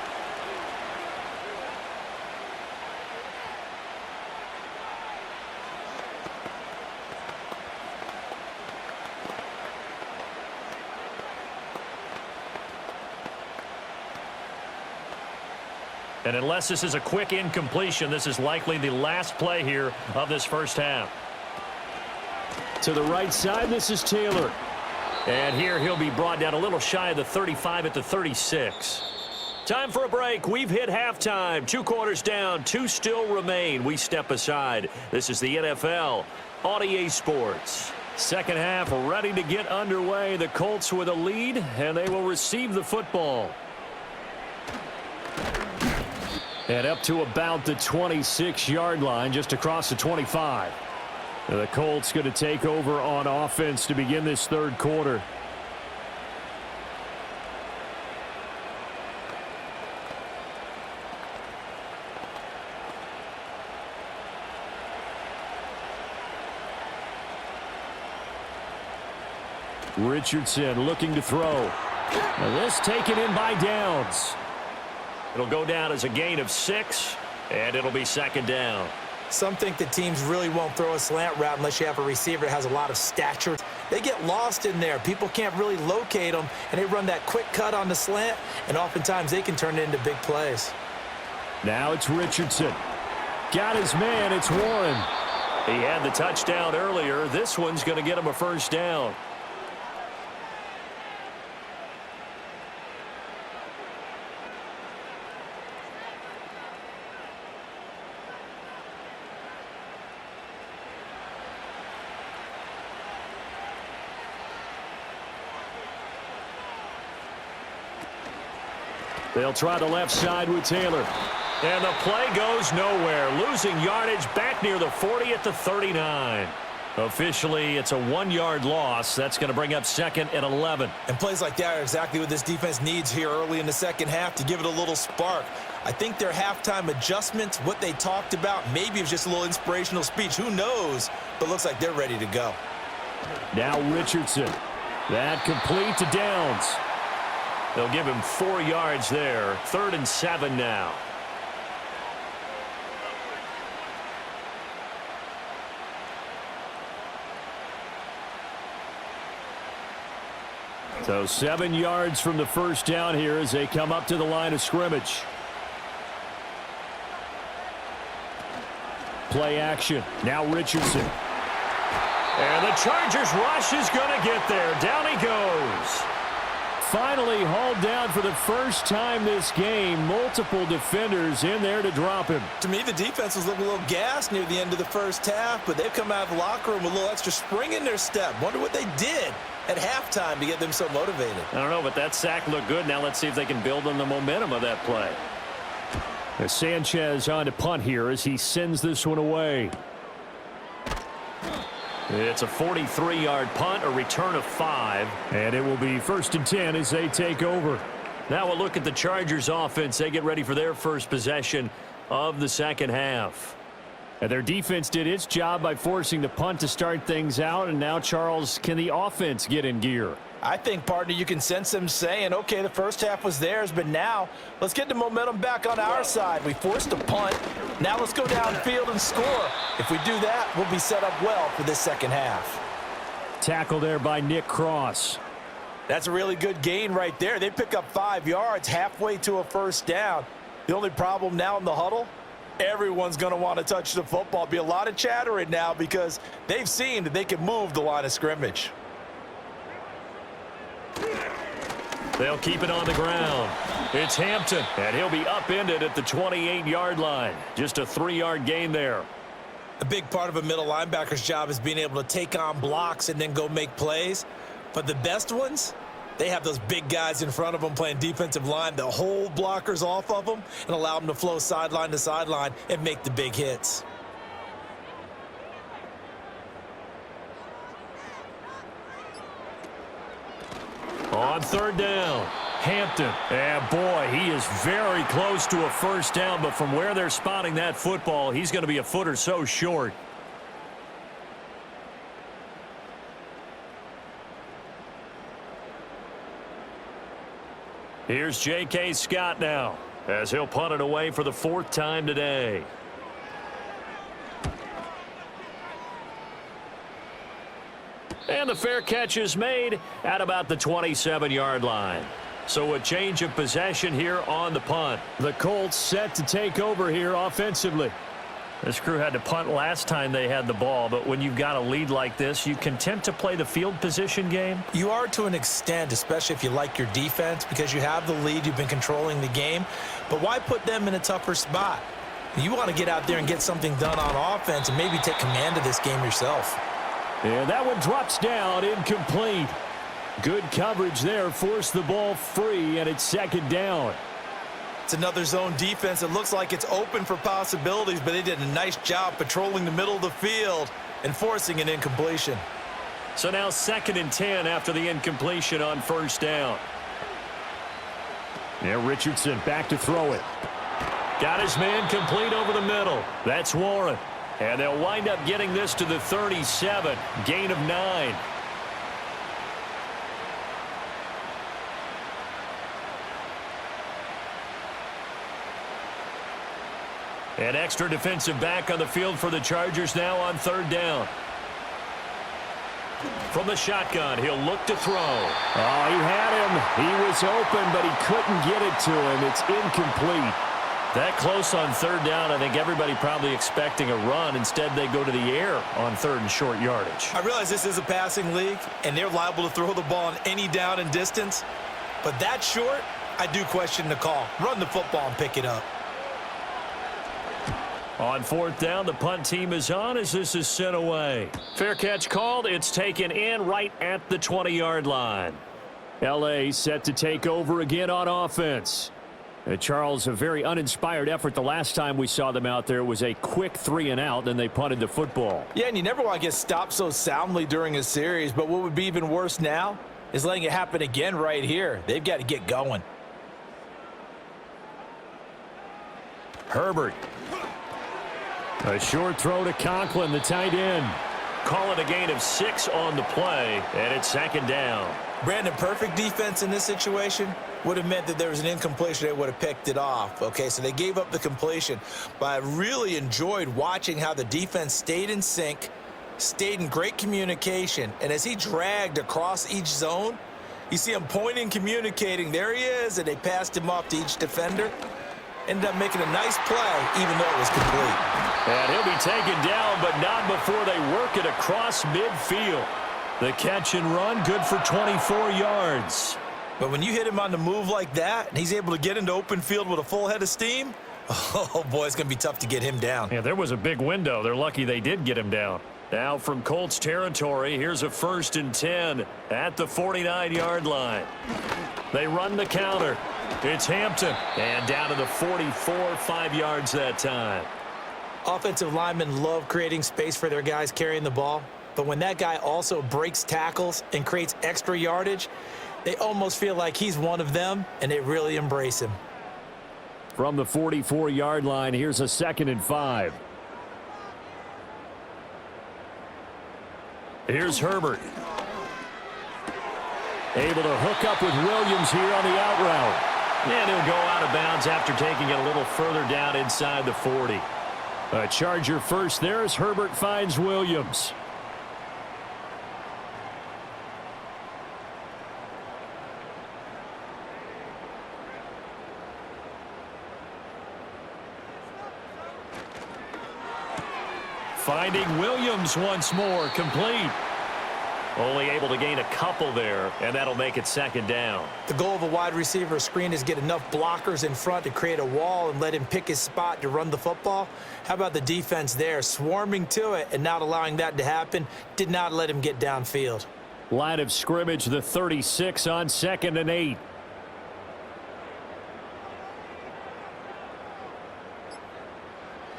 And unless this is a quick incompletion, this is likely the last play here of this first half. To the right side, this is Taylor. And here he'll be brought down a little shy of the 35 at the 36. Time for a break. We've hit halftime. 2 quarters down, 2 still remain. We step aside. This is the NFL on EA Sports. Second half ready to get underway. The Colts with a lead, and they will receive the football. And up to about the 26-yard line, just across the 25. The Colts going to take over on offense to begin this third quarter. Richardson looking to throw. Now this taken in by Downs. It'll go down as a gain of 6, and it'll be 2nd down. Some think that teams really won't throw a slant route unless you have a receiver that has a lot of stature. They get lost in there. People can't really locate them, and they run that quick cut on the slant, and oftentimes they can turn it into big plays. Now it's Richardson. Got his man. It's Warren. He had the touchdown earlier. This one's going to get him a first down. They'll try the left side with Taylor. And the play goes nowhere. Losing yardage back near the 40 at the 39. Officially, it's a 1-yard loss. That's going to bring up 2nd and 11. And plays like that are exactly what this defense needs here early in the second half to give it a little spark. I think their halftime adjustments, what they talked about, maybe it was just a little inspirational speech. Who knows? But looks like they're ready to go. Now Richardson. That complete to Downs. They'll give him 4 yards there. 3rd and 7 now. So 7 yards from the first down here as they come up to the line of scrimmage. Play action. Now Richardson. And the Chargers rush is going to get there. Down he goes. Finally hauled down for the first time this game. Multiple defenders in there to drop him. To me, the defense was looking a little gassed near the end of the first half, but they've come out of the locker room with a little extra spring in their step. Wonder what they did at halftime to get them so motivated. I don't know, but that sack looked good. Now let's see if they can build on the momentum of that play. As Sanchez on to punt here as he sends this one away. It's a 43-yard punt, a return of 5. And it will be 1st and 10 as they take over. Now we'll look at the Chargers offense. They get ready for their first possession of the second half. And their defense did its job by forcing the punt to start things out. And now, Charles, can the offense get in gear? I think, partner, you can sense them saying, okay, the first half was theirs, but now let's get the momentum back on our side. We forced a punt. Now let's go downfield and score. If we do that, we'll be set up well for this second half. Tackle there by Nick Cross. That's a really good gain right there. They pick up 5 yards halfway to a first down. The only problem now in the huddle, everyone's going to want to touch the football. Be a lot of chattering now because they've seen that they can move the line of scrimmage. They'll keep it on the ground. It's Hampton, and he'll be upended at the 28-yard line. Just a 3-yard gain there. A big part of a middle linebacker's job is being able to take on blocks and then go make plays. But the best ones, they have those big guys in front of them playing defensive line that hold blockers off of them and allow them to flow sideline to sideline and make the big hits. On third down, Hampton. And boy, he is very close to a first down, but from where they're spotting that football, he's going to be a foot or so short. Here's J.K. Scott now, as he'll punt it away for the 4th time today. And the fair catch is made at about the 27-yard line. So a change of possession here on the punt. The Colts set to take over here offensively. This crew had to punt last time they had the ball, but when you've got a lead like this, you content to play the field position game? You are to an extent, especially if you like your defense, because you have the lead, you've been controlling the game. But why put them in a tougher spot? You want to get out there and get something done on offense and maybe take command of this game yourself. And that one drops down, incomplete. Good coverage there, forced the ball free, and it's 2nd down. It's another zone defense. It looks like it's open for possibilities, but they did a nice job patrolling the middle of the field and forcing an incompletion. So now 2nd and 10 after the incompletion on first down. Yeah, Richardson back to throw it. Got his man complete over the middle. That's Warren. And they'll wind up getting this to the 37. Gain of 9. An extra defensive back on the field for the Chargers now on 3rd down. From the shotgun, he'll look to throw. Oh, he had him. He was open, but he couldn't get it to him. It's incomplete. That close on 3rd down, I think everybody probably expecting a run. Instead, they go to the air on 3rd and short yardage. I realize this is a passing league, and they're liable to throw the ball on any down and distance. But that short, I do question the call. Run the football and pick it up. On 4th down, the punt team is on as this is sent away. Fair catch called. It's taken in right at the 20-yard line. L.A. set to take over again on offense. Charles, a very uninspired effort the last time we saw them out there. It was a quick 3-and-out, then they punted the football. Yeah, and you never want to get stopped so soundly during a series, but what would be even worse now is letting it happen again right here. They've got to get going. Herbert. A short throw to Conklin, the tight end. Call it a gain of 6 on the play, and it's 2nd down. Brandon, perfect defense in this situation would have meant that there was an incompletion. They would have picked it off. Okay, so they gave up the completion. But I really enjoyed watching how the defense stayed in sync, stayed in great communication. And as he dragged across each zone, you see him pointing, communicating. There he is, and they passed him off to each defender. Ended up making a nice play, even though it was complete. And he'll be taken down, but not before they work it across midfield. The catch and run, good for 24 yards. But when you hit him on the move like that, and he's able to get into open field with a full head of steam, oh, boy, it's going to be tough to get him down. Yeah, there was a big window. They're lucky they did get him down. Now from Colts territory, here's a 1st and 10 at the 49-yard line. They run the counter. It's Hampton, and down to the 44, 5 yards that time. Offensive linemen love creating space for their guys carrying the ball, but when that guy also breaks tackles and creates extra yardage, they almost feel like he's one of them, and they really embrace him. From the 44-yard line, here's a 2nd and 5. Here's Herbert. Able to hook up with Williams here on the out route. And he'll go out of bounds after taking it a little further down inside the 40. A Charger first there as Herbert finds Williams. Finding Williams once more, complete. Only able to gain a couple there, and that'll make it second down. The goal of a wide receiver screen is get enough blockers in front to create a wall and let him pick his spot to run the football. How about the defense there, swarming to it and not allowing that to happen? Did not let him get downfield. Line of scrimmage, the 36 on 2nd and 8.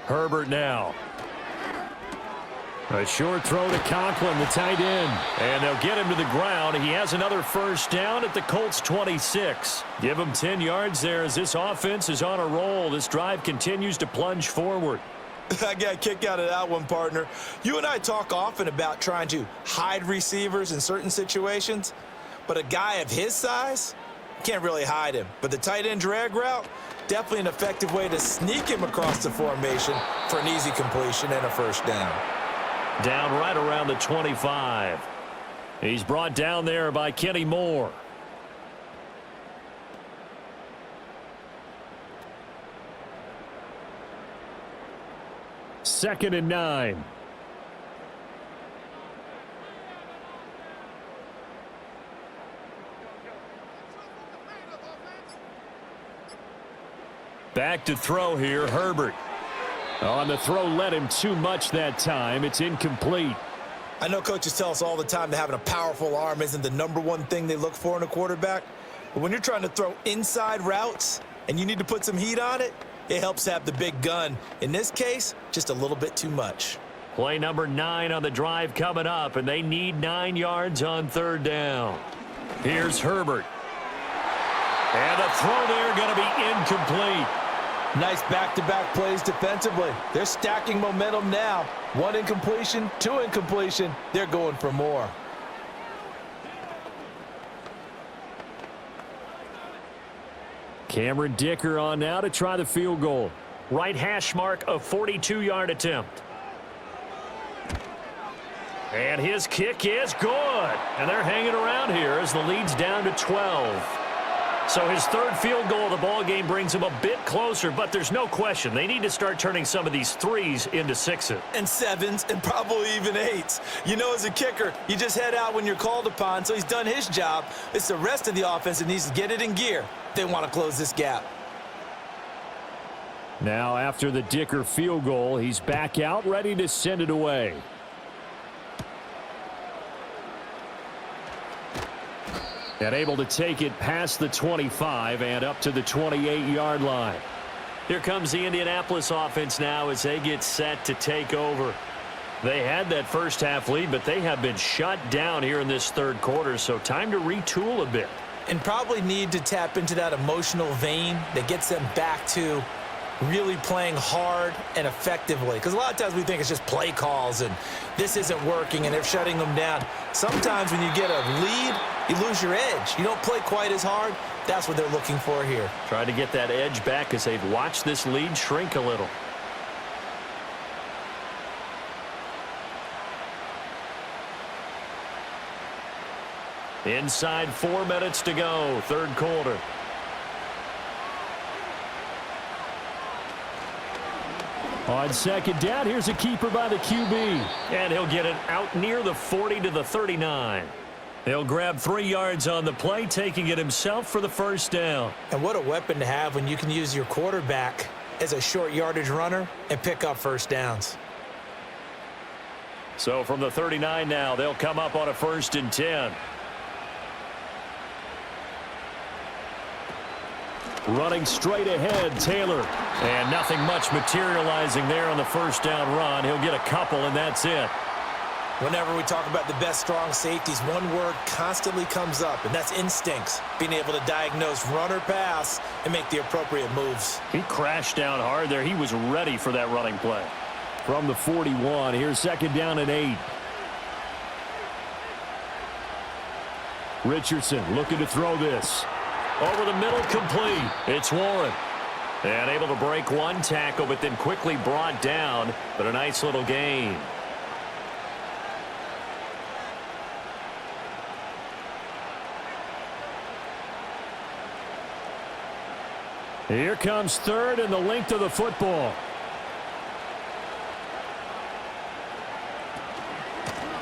Herbert now. A short throw to Conklin, the tight end. And they'll get him to the ground. He has another first down at the Colts 26. Give him 10 yards there as this offense is on a roll. This drive continues to plunge forward. I got a kick out of that one, partner. You and I talk often about trying to hide receivers in certain situations, but a guy of his size, can't really hide him. But the tight end drag route, definitely an effective way to sneak him across the formation for an easy completion and a first down. Down right around the 25. He's brought down there by Kenny Moore. Second and 9. Back to throw here, Herbert. On the throw, led him too much that time. It's incomplete. I know coaches tell us all the time that having a powerful arm isn't the #1 thing they look for in a quarterback. But when you're trying to throw inside routes and you need to put some heat on it, it helps have the big gun. In this case, just a little bit too much. Play number 9 on the drive coming up, and they need 9 yards on 3rd down. Here's Herbert. And the throw there going to be incomplete. Nice back-to-back plays defensively. They're stacking momentum now. 1 incompletion, 2 incompletion. They're going for more. Cameron Dicker on now to try the field goal. Right hash mark, a 42-yard attempt. And his kick is good. And they're hanging around here as the lead's down to 12. So his 3rd field goal of the ball game brings him a bit closer, but there's no question they need to start turning some of these 3s into 6s. And 7s and probably even 8s. You know, as a kicker, you just head out when you're called upon, so he's done his job. It's the rest of the offense that needs to get it in gear if they want to close this gap. Now after the Dicker field goal, he's back out ready to send it away. And able to take it past the 25 and up to the 28-yard line. Here comes the Indianapolis offense now as they get set to take over. They had that first half lead, but they have been shut down here in this 3rd quarter, so time to retool a bit. And probably need to tap into that emotional vein that gets them back to really playing hard and effectively. Because a lot of times we think it's just play calls and this isn't working and they're shutting them down. Sometimes when you get a lead, you lose your edge. You don't play quite as hard. That's what they're looking for here. Trying to get that edge back as they've watched this lead shrink a little. Inside 4 minutes to go, 3rd quarter. On 2nd down, here's a keeper by the QB. And he'll get it out near the 40 to the 39. He'll grab 3 yards on the play, taking it himself for the first down. And what a weapon to have when you can use your quarterback as a short yardage runner and pick up first downs. So from the 39 now, they'll come up on a 1st and 10. Running straight ahead, Taylor. And nothing much materializing there on the first down run. He'll get a couple, and that's it. Whenever we talk about the best strong safeties, one word constantly comes up, and that's instincts. Being able to diagnose run or pass and make the appropriate moves. He crashed down hard there. He was ready for that running play. From the 41, here's 2nd down and 8. Richardson looking to throw this. Over the middle, complete. It's Warren. And able to break 1 tackle, but then quickly brought down. But a nice little gain. Here comes 3rd and the length of the football.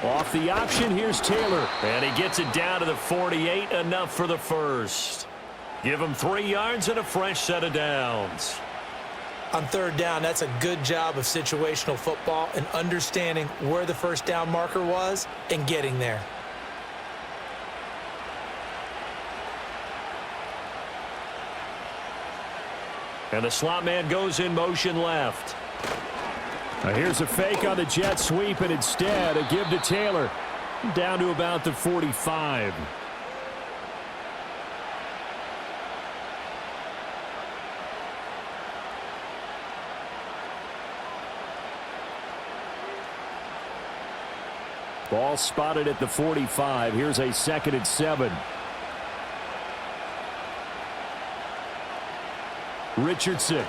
Off the option, here's Taylor. And he gets it down to the 48, enough for the first. Give him 3 yards and a fresh set of downs. On third down, that's a good job of situational football and understanding where the first down marker was and getting there. And the slot man goes in motion left. Now here's a fake on the jet sweep, and instead a give to Taylor. Down to about the 45. Ball spotted at the 45. Here's a 2nd and 7. Richardson.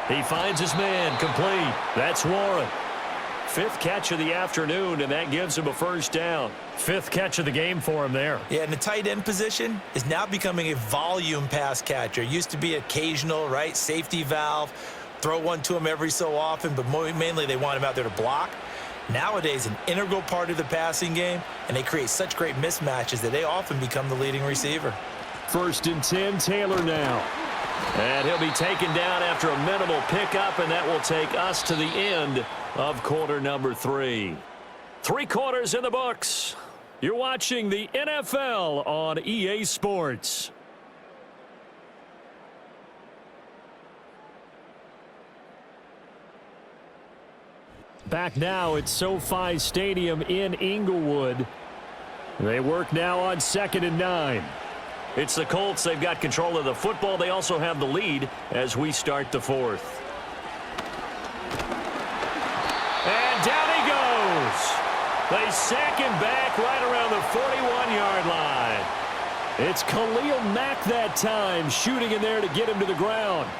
He finds his man, complete. That's Warren. 5th catch of the afternoon, and that gives him a first down. 5th catch of the game for him there. Yeah, and the tight end position is now becoming a volume pass catcher. Used to be occasional, right? Safety valve. Throw one to him every so often, but mainly they want him out there to block. Nowadays, an integral part of the passing game, and they create such great mismatches that they often become the leading receiver. 1st and 10, Taylor now. And he'll be taken down after a minimal pickup, and that will take us to the end of quarter number 3. 3 quarters in the books. You're watching the NFL on EA Sports. Back now at SoFi Stadium in Inglewood. They work now on 2nd and 9. It's the Colts. They've got control of the football. They also have the lead as we start the 4th. And down he goes. They sack him back right around the 41-yard line. It's Khalil Mack that time, shooting in there to get him to the ground.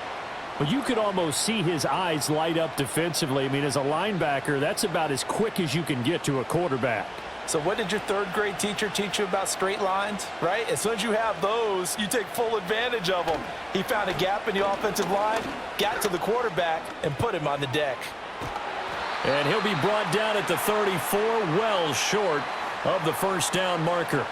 But you could almost see his eyes light up defensively. I mean, as a linebacker, that's about as quick as you can get to a quarterback. So what did your 3rd grade teacher teach you about straight lines, right? As soon as you have those, you take full advantage of them. He found a gap in the offensive line, got to the quarterback, and put him on the deck. And he'll be brought down at the 34, well short of the first down marker.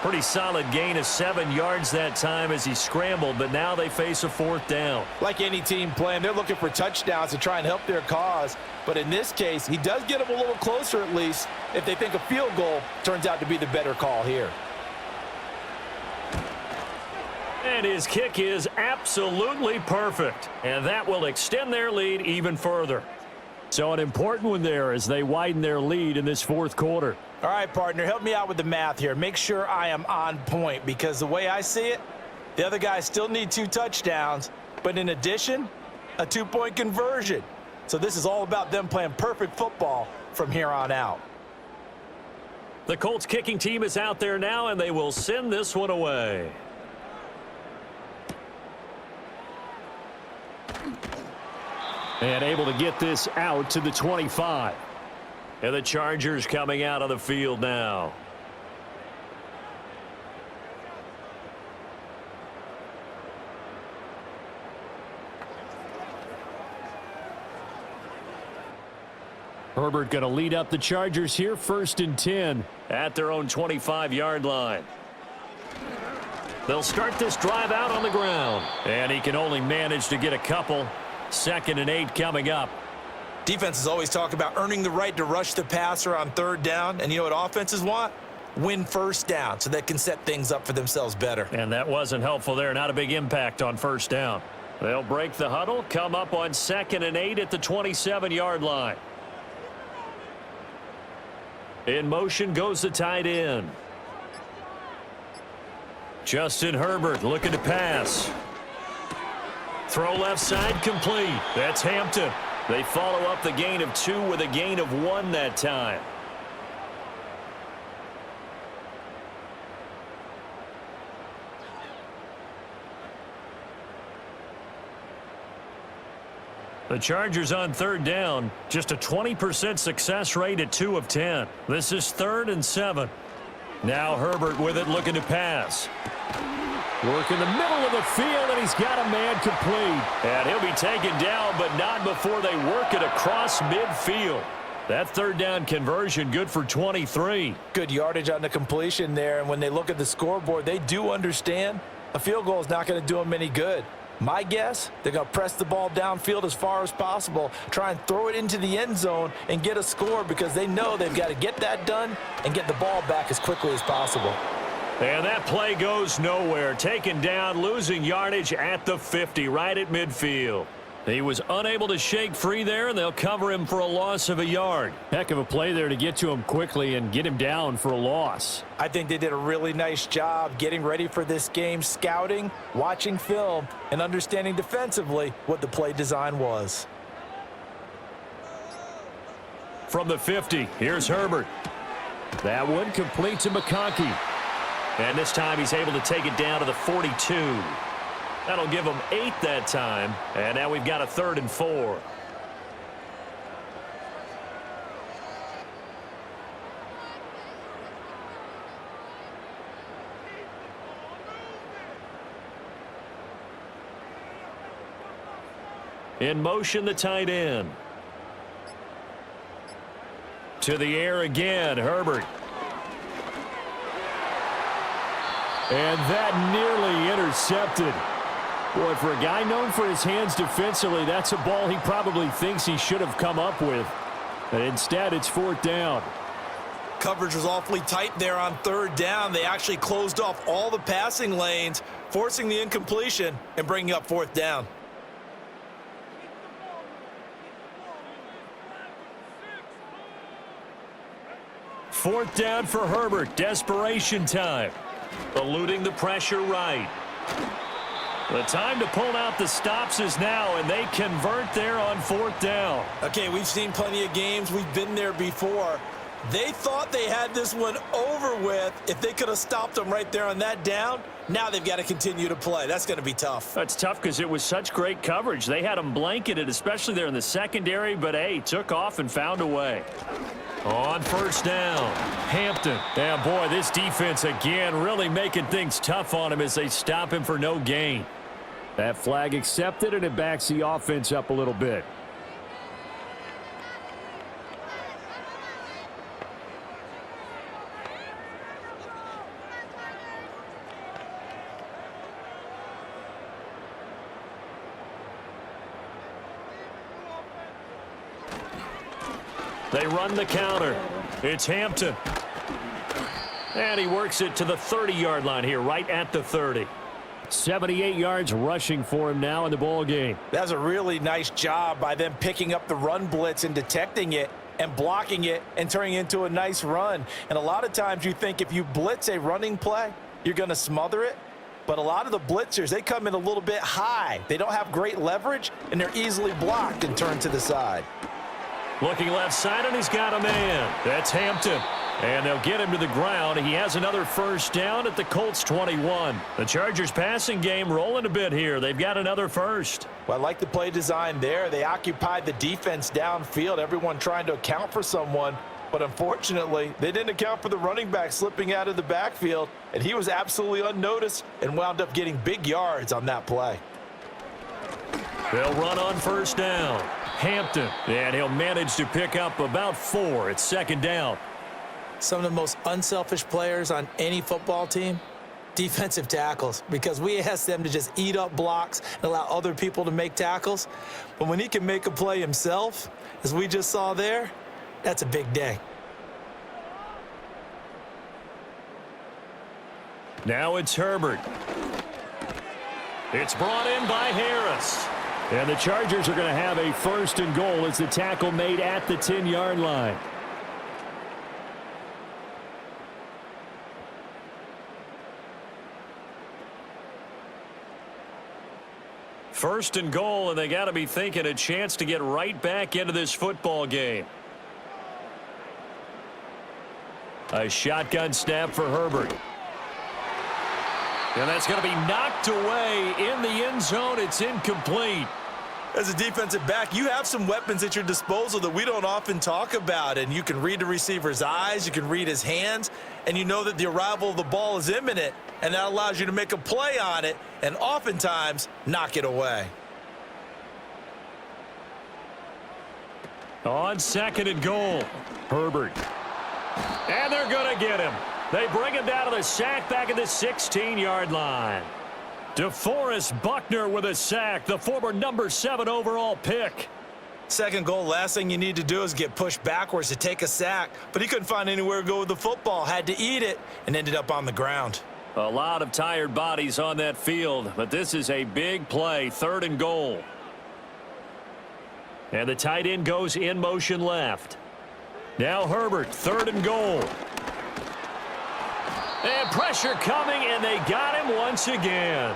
Pretty solid gain of 7 yards that time as he scrambled, but now they face a 4th down. Like any team playing, they're looking for touchdowns to try and help their cause. But in this case, he does get them a little closer at least if they think a field goal turns out to be the better call here. And his kick is absolutely perfect. And that will extend their lead even further. So an important one there as they widen their lead in this 4th quarter. All right, partner, help me out with the math here. Make sure I am on point, because the way I see it, the other guys still need 2 touchdowns, but in addition, a 2-point conversion. So this is all about them playing perfect football from here on out. The Colts kicking team is out there now, and they will send this one away. And able to get this out to the 25. And the Chargers coming out on the field now. Herbert going to lead up the Chargers here, 1st and 10 at their own 25-yard line. They'll start this drive out on the ground, and he can only manage to get a couple. 2nd and 8 coming up. Defenses always talk about earning the right to rush the passer on 3rd down, and you know what offenses want? Win first down so they can set things up for themselves better. And that wasn't helpful there. Not a big impact on 1st down. They'll break the huddle, come up on 2nd and 8 at the 27-yard line. In motion goes the tight end. Justin Herbert looking to pass. Throw left side complete. That's Hampton. They follow up the gain of 2 with a gain of 1 that time. The Chargers on 3rd down, just a 20% success rate at 2 of 10. This is 3rd and 7. Now Herbert with it, looking to pass. Work in the middle of the field, and he's got a man complete. And he'll be taken down, but not before they work it across midfield. That third down conversion good for 23. Good yardage on the completion there, and when they look at the scoreboard, they do understand a field goal is not going to do them any good. My guess, they're going to press the ball downfield as far as possible, try and throw it into the end zone and get a score because they know they've got to get that done and get the ball back as quickly as possible. And that play goes nowhere. Taken down, losing yardage at the 50, right at midfield. He was unable to shake free there, and they'll cover him for a loss of a yard. Heck of a play there to get to him quickly and get him down for a loss. I think they did a really nice job getting ready for this game, scouting, watching film, and understanding defensively what the play design was. From the 50, here's Herbert. That one complete to McConkey. And this time he's able to take it down to the 42. That'll give them 8 that time. And now we've got a 3rd and 4. In motion, the tight end. To the air again, Herbert. And that nearly intercepted. Boy, for a guy known for his hands defensively, that's a ball he probably thinks he should have come up with. But instead, it's 4th down. Coverage was awfully tight there on 3rd down. They actually closed off all the passing lanes, forcing the incompletion and bringing up 4th down. Fourth down for Herbert. Desperation time. Eluding the pressure right. The time to pull out the stops is now, and they convert there on 4th down. Okay, we've seen plenty of games. We've been there before. They thought they had this one over with. If they could have stopped them right there on that down, now they've got to continue to play. That's going to be tough. That's tough because it was such great coverage. They had them blanketed, especially there in the secondary, but, hey, took off and found a way. On 1st down, Hampton. Yeah, boy, this defense again really making things tough on him as they stop him for no gain. That flag accepted, and it backs the offense up a little bit. They run the counter. It's Hampton. And he works it to the 30-yard line here, right at the 30. 78 yards rushing for him now in the ball game. That's a really nice job by them picking up the run blitz and detecting it and blocking it and turning it into a nice run. And a lot of times you think if you blitz a running play, you're going to smother it. But a lot of the blitzers, they come in a little bit high. They don't have great leverage, and they're easily blocked and turned to the side. Looking left side, and he's got a man. That's Hampton. And they'll get him to the ground. He has another 1st down at the Colts 21. The Chargers passing game rolling a bit here. They've got another 1st. Well, I like the play design there. They occupied the defense downfield, everyone trying to account for someone. But unfortunately, they didn't account for the running back slipping out of the backfield, and he was absolutely unnoticed and wound up getting big yards on that play. They'll run on 1st down. Hampton, and he'll manage to pick up about 4. It's 2nd down. Some of the most unselfish players on any football team, defensive tackles, because we ask them to just eat up blocks and allow other people to make tackles. But when he can make a play himself, as we just saw there, that's a big day. Now it's Herbert. It's brought in by Harris. And the Chargers are going to have a 1st and goal as the tackle made at the 10-yard line. First and goal, and they got to be thinking a chance to get right back into this football game. A shotgun snap for Herbert. And that's going to be knocked away in the end zone. It's incomplete. As a defensive back, you have some weapons at your disposal that we don't often talk about, and you can read the receiver's eyes, you can read his hands, and you know that the arrival of the ball is imminent, and that allows you to make a play on it and oftentimes knock it away. On 2nd and goal, Herbert. And they're going to get him. They bring him down to the sack back at the 16-yard line. DeForest Buckner with a sack, the former number 7 overall pick. Second goal, last thing you need to do is get pushed backwards to take a sack, but he couldn't find anywhere to go with the football, had to eat it, and ended up on the ground. A lot of tired bodies on that field, but this is a big play, 3rd and goal. And the tight end goes in motion left. Now Herbert, 3rd and goal. And pressure coming, and they got him once again.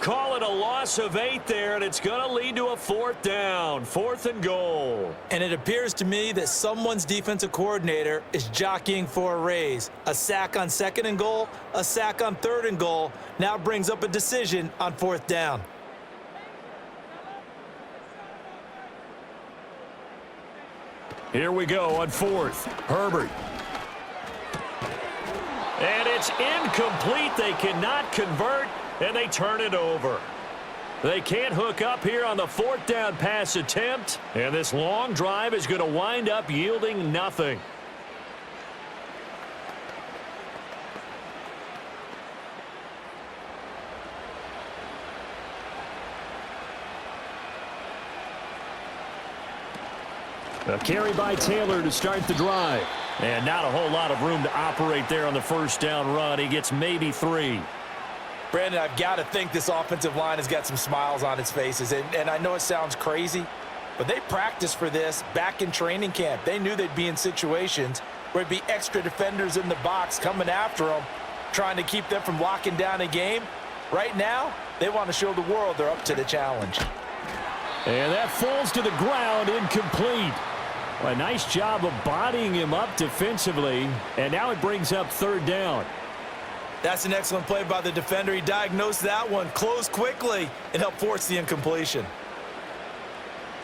Call it a loss of 8 there, and it's going to lead to a 4th down, 4th and goal. And it appears to me that someone's defensive coordinator is jockeying for a raise. A sack on 2nd and goal, a sack on 3rd and goal, now brings up a decision on 4th down. Here we go on 4th. Herbert. And it's incomplete. They cannot convert, and they turn it over. They can't hook up here on the 4th down pass attempt, and this long drive is going to wind up yielding nothing. A carry by Taylor to start the drive. And not a whole lot of room to operate there on the 1st down run. He gets maybe 3. Brandon, I've got to think this offensive line has got some smiles on its faces. And I know it sounds crazy, but they practiced for this back in training camp. They knew they'd be in situations where it'd be extra defenders in the box coming after them, trying to keep them from locking down a game. Right now, they want to show the world they're up to the challenge. And that falls to the ground, incomplete. Well, a nice job of bodying him up defensively, and now it brings up 3rd down. That's an excellent play by the defender. He diagnosed that one, closed quickly, and helped force the incompletion.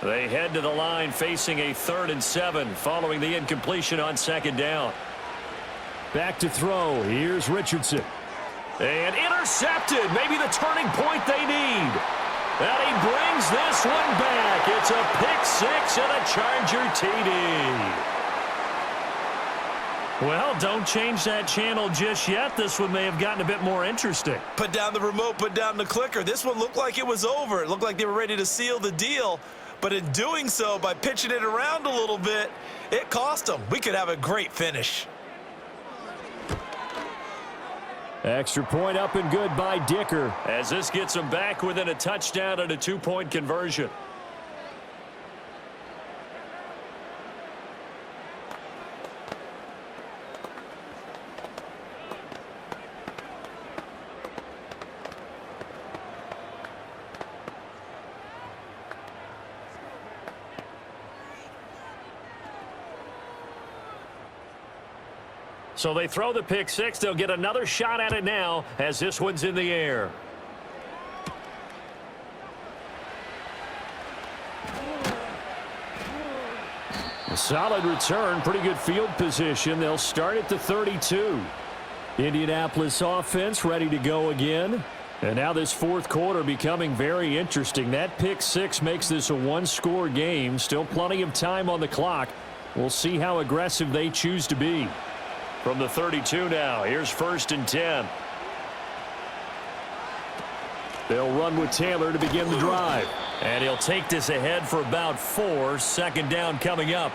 They head to the line facing a 3rd and 7 following the incompletion on 2nd down. Back to throw. Here's Richardson. And intercepted. Maybe the turning point they need. And he brings this one back. It's a pick-6 and a Charger TD. Well, don't change that channel just yet. This one may have gotten a bit more interesting. Put down the remote, put down the clicker. This one looked like it was over. It looked like they were ready to seal the deal. But in doing so, by pitching it around a little bit, it cost them. We could have a great finish. Extra point up and good by Dicker, as this gets them back within a touchdown and a 2-point conversion. So they throw the pick-6. They'll get another shot at it now as this one's in the air. A solid return, pretty good field position. They'll start at the 32. Indianapolis offense ready to go again. And now this 4th quarter becoming very interesting. That pick-6 makes this a 1-score game. Still plenty of time on the clock. We'll see how aggressive they choose to be. From the 32 now, here's 1st and 10. They'll run with Taylor to begin the drive. And he'll take this ahead for about 4. 2nd down coming up.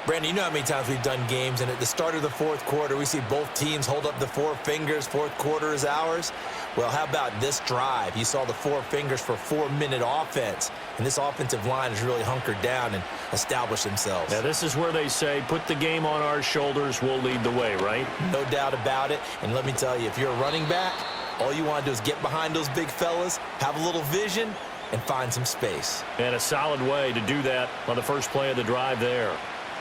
Brandon, you know how many times we've done games, and at the start of the 4th quarter, we see both teams hold up the 4 fingers. 4th quarter is ours. Well, how about this drive? You saw the 4 fingers for 4-minute offense, and this offensive line has really hunkered down and established themselves. Now, this is where they say, put the game on our shoulders, we'll lead the way, right? No doubt about it, and let me tell you, if you're a running back, all you want to do is get behind those big fellas, have a little vision, and find some space. And a solid way to do that on the first play of the drive there.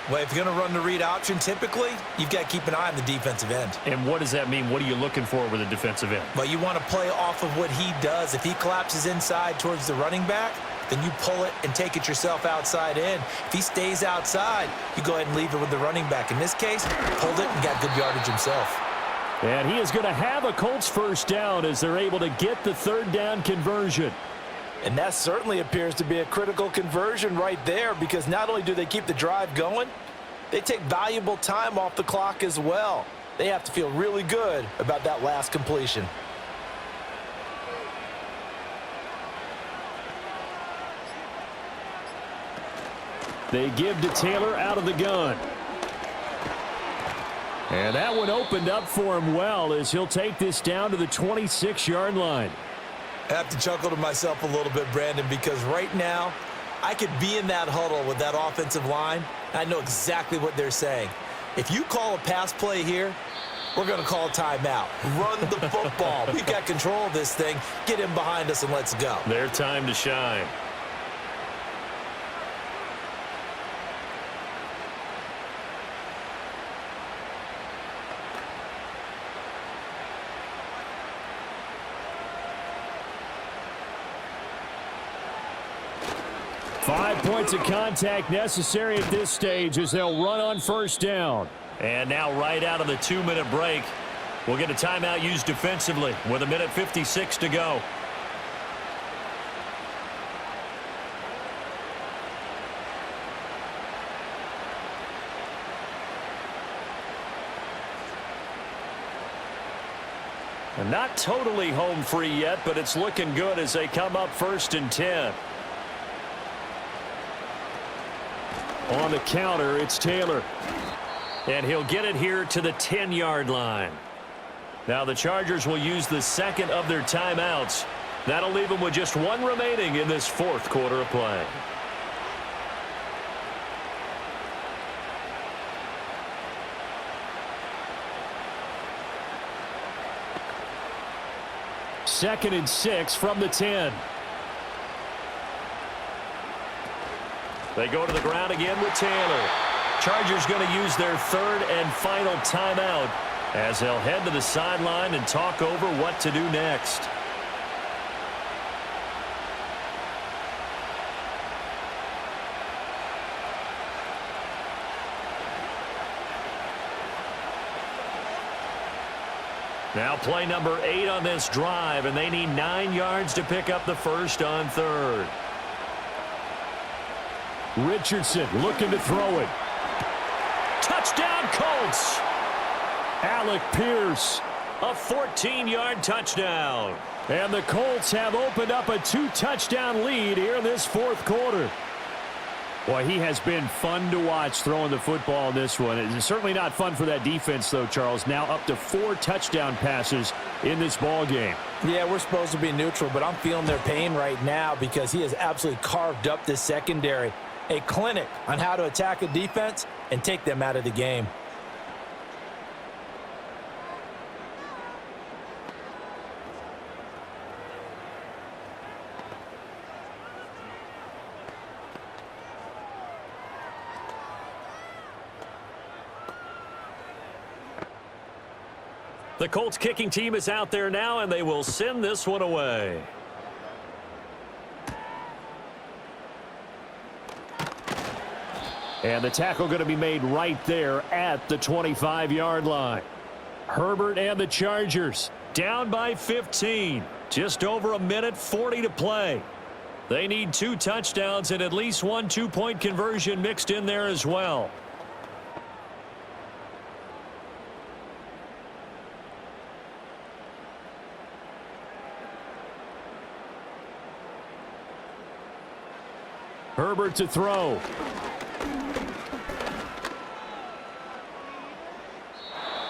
Well, if you're going to run the read option, typically, you've got to keep an eye on the defensive end. And what does that mean? What are you looking for with a defensive end? Well, you want to play off of what he does. If he collapses inside towards the running back, then you pull it and take it yourself outside in. If he stays outside, you go ahead and leave it with the running back. In this case, pulled it and got good yardage himself. And he is going to have a Colts 1st down as they're able to get the 3rd down conversion. And that certainly appears to be a critical conversion right there, because not only do they keep the drive going, they take valuable time off the clock as well. They have to feel really good about that last completion. They give to Taylor out of the gun. And that one opened up for him well, as he'll take this down to the 26-yard line. I have to chuckle to myself a little bit, Brandon, because right now I could be in that huddle with that offensive line. I know exactly what they're saying. If you call a pass play here, we're going to call a timeout. Run the football. We've got control of this thing. Get him behind us and let's go. Their time to shine. Five points of contact necessary at this stage as they'll run on first down. And now right out of the 2-minute break, we'll get a timeout used defensively with 1:56 to go. And not totally home free yet, but it's looking good as they come up 1st and 10. On the counter, it's Taylor. And he'll get it here to the 10-yard line. Now the Chargers will use the second of their timeouts. That'll leave them with just one remaining in this 4th quarter of play. Second and 6 from the 10. They go to the ground again with Taylor. Chargers going to use their 3rd and final timeout as they'll head to the sideline and talk over what to do next. Now play number 8 on this drive, and they need 9 yards to pick up the first on 3rd. Richardson looking to throw it. Touchdown, Colts! Alec Pierce, a 14-yard touchdown. And the Colts have opened up a 2-touchdown lead here in this 4th quarter. Boy, he has been fun to watch throwing the football in this one. It's certainly not fun for that defense, though, Charles. Now up to 4 touchdown passes in this ball game. Yeah, we're supposed to be neutral, but I'm feeling their pain right now because he has absolutely carved up this secondary. A clinic on how to attack a defense and take them out of the game. The Colts kicking team is out there now, and they will send this one away. And the tackle going to be made right there at the 25-yard line. Herbert and the Chargers down by 15. Just over 1:40 to play. They need 2 touchdowns and at least 1 2-point conversion mixed in there as well. Herbert to throw.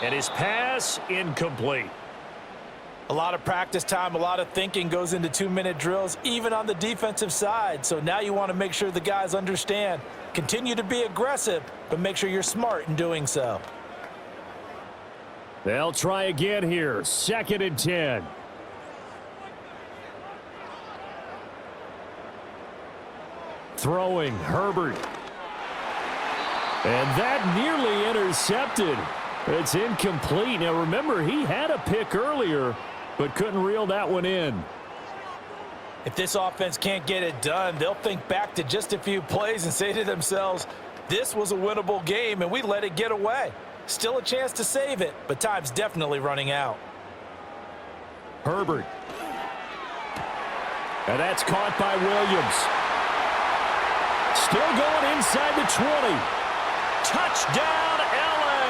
And his pass incomplete. A lot of practice time, a lot of thinking goes into 2-minute drills, even on the defensive side. So now you want to make sure the guys understand. Continue to be aggressive, but make sure you're smart in doing so. They'll try again here. 2nd and 10. Throwing, Herbert. And that nearly intercepted. It's incomplete. Now remember, he had a pick earlier, but couldn't reel that one in. If this offense can't get it done, they'll think back to just a few plays and say to themselves, this was a winnable game and we let it get away. Still a chance to save it, but time's definitely running out. Herbert. And that's caught by Williams. Still going inside the 20. Touchdown, L.A.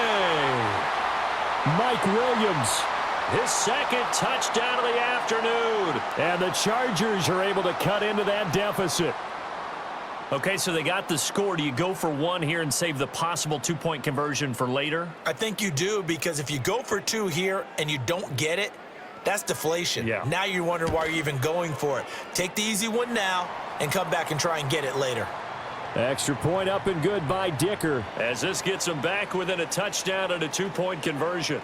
Mike Williams, his second touchdown of the afternoon. And the Chargers are able to cut into that deficit. Okay, so they got the score. Do you go for one here and save the possible two-point conversion for later? I think you do, because if you go for two here and you don't get it, that's deflation. Yeah. Now you're wondering why you're even going for it. Take the easy one now and come back and try and get it later. Extra point up and good by Dicker, as this gets them back within a touchdown and a two-point conversion.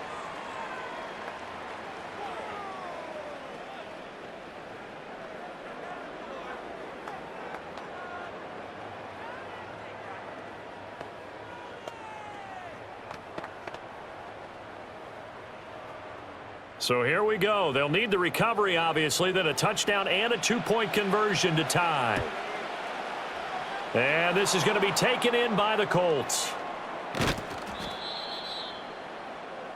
So here we go. They'll need the recovery, obviously, then a touchdown and a two-point conversion to tie. And this is going to be taken in by the Colts.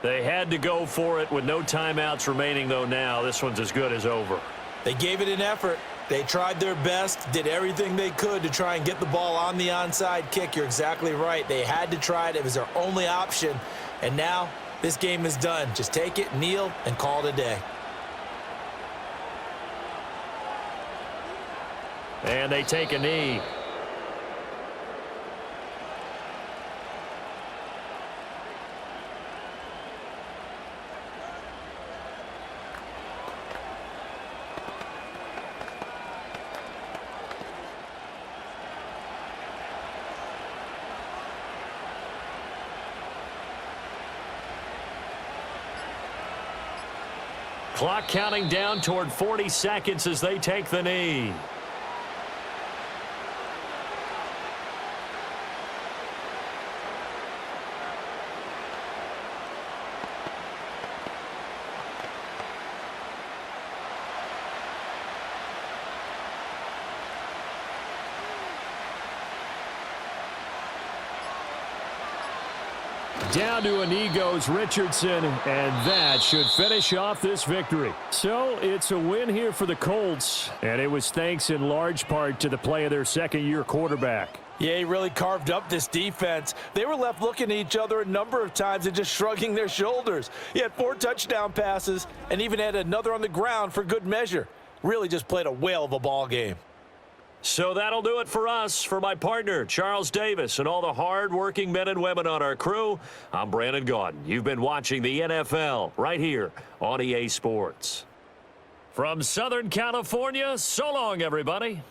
They had to go for it with no timeouts remaining, though, now. This one's as good as over. They gave it an effort. They tried their best, did everything they could to try and get the ball on the onside kick. You're exactly right. They had to try it. It was their only option. And now this game is done. Just take it, kneel, and call it a day. And they take a knee. Clock counting down toward 40 seconds as they take the knee. Down to a knee goes Richardson, and that should finish off this victory. So it's a win here for the Colts, and it was thanks in large part to the play of their second-year quarterback. Yeah, he really carved up this defense. They were left looking at each other a number of times and just shrugging their shoulders. He had 4 touchdown passes and even had another on the ground for good measure. Really just played a whale of a ball game. So that'll do it for us. For my partner, Charles Davis, and all the hard-working men and women on our crew, I'm Brandon Gaudin. You've been watching the NFL right here on EA Sports. From Southern California, so long, everybody.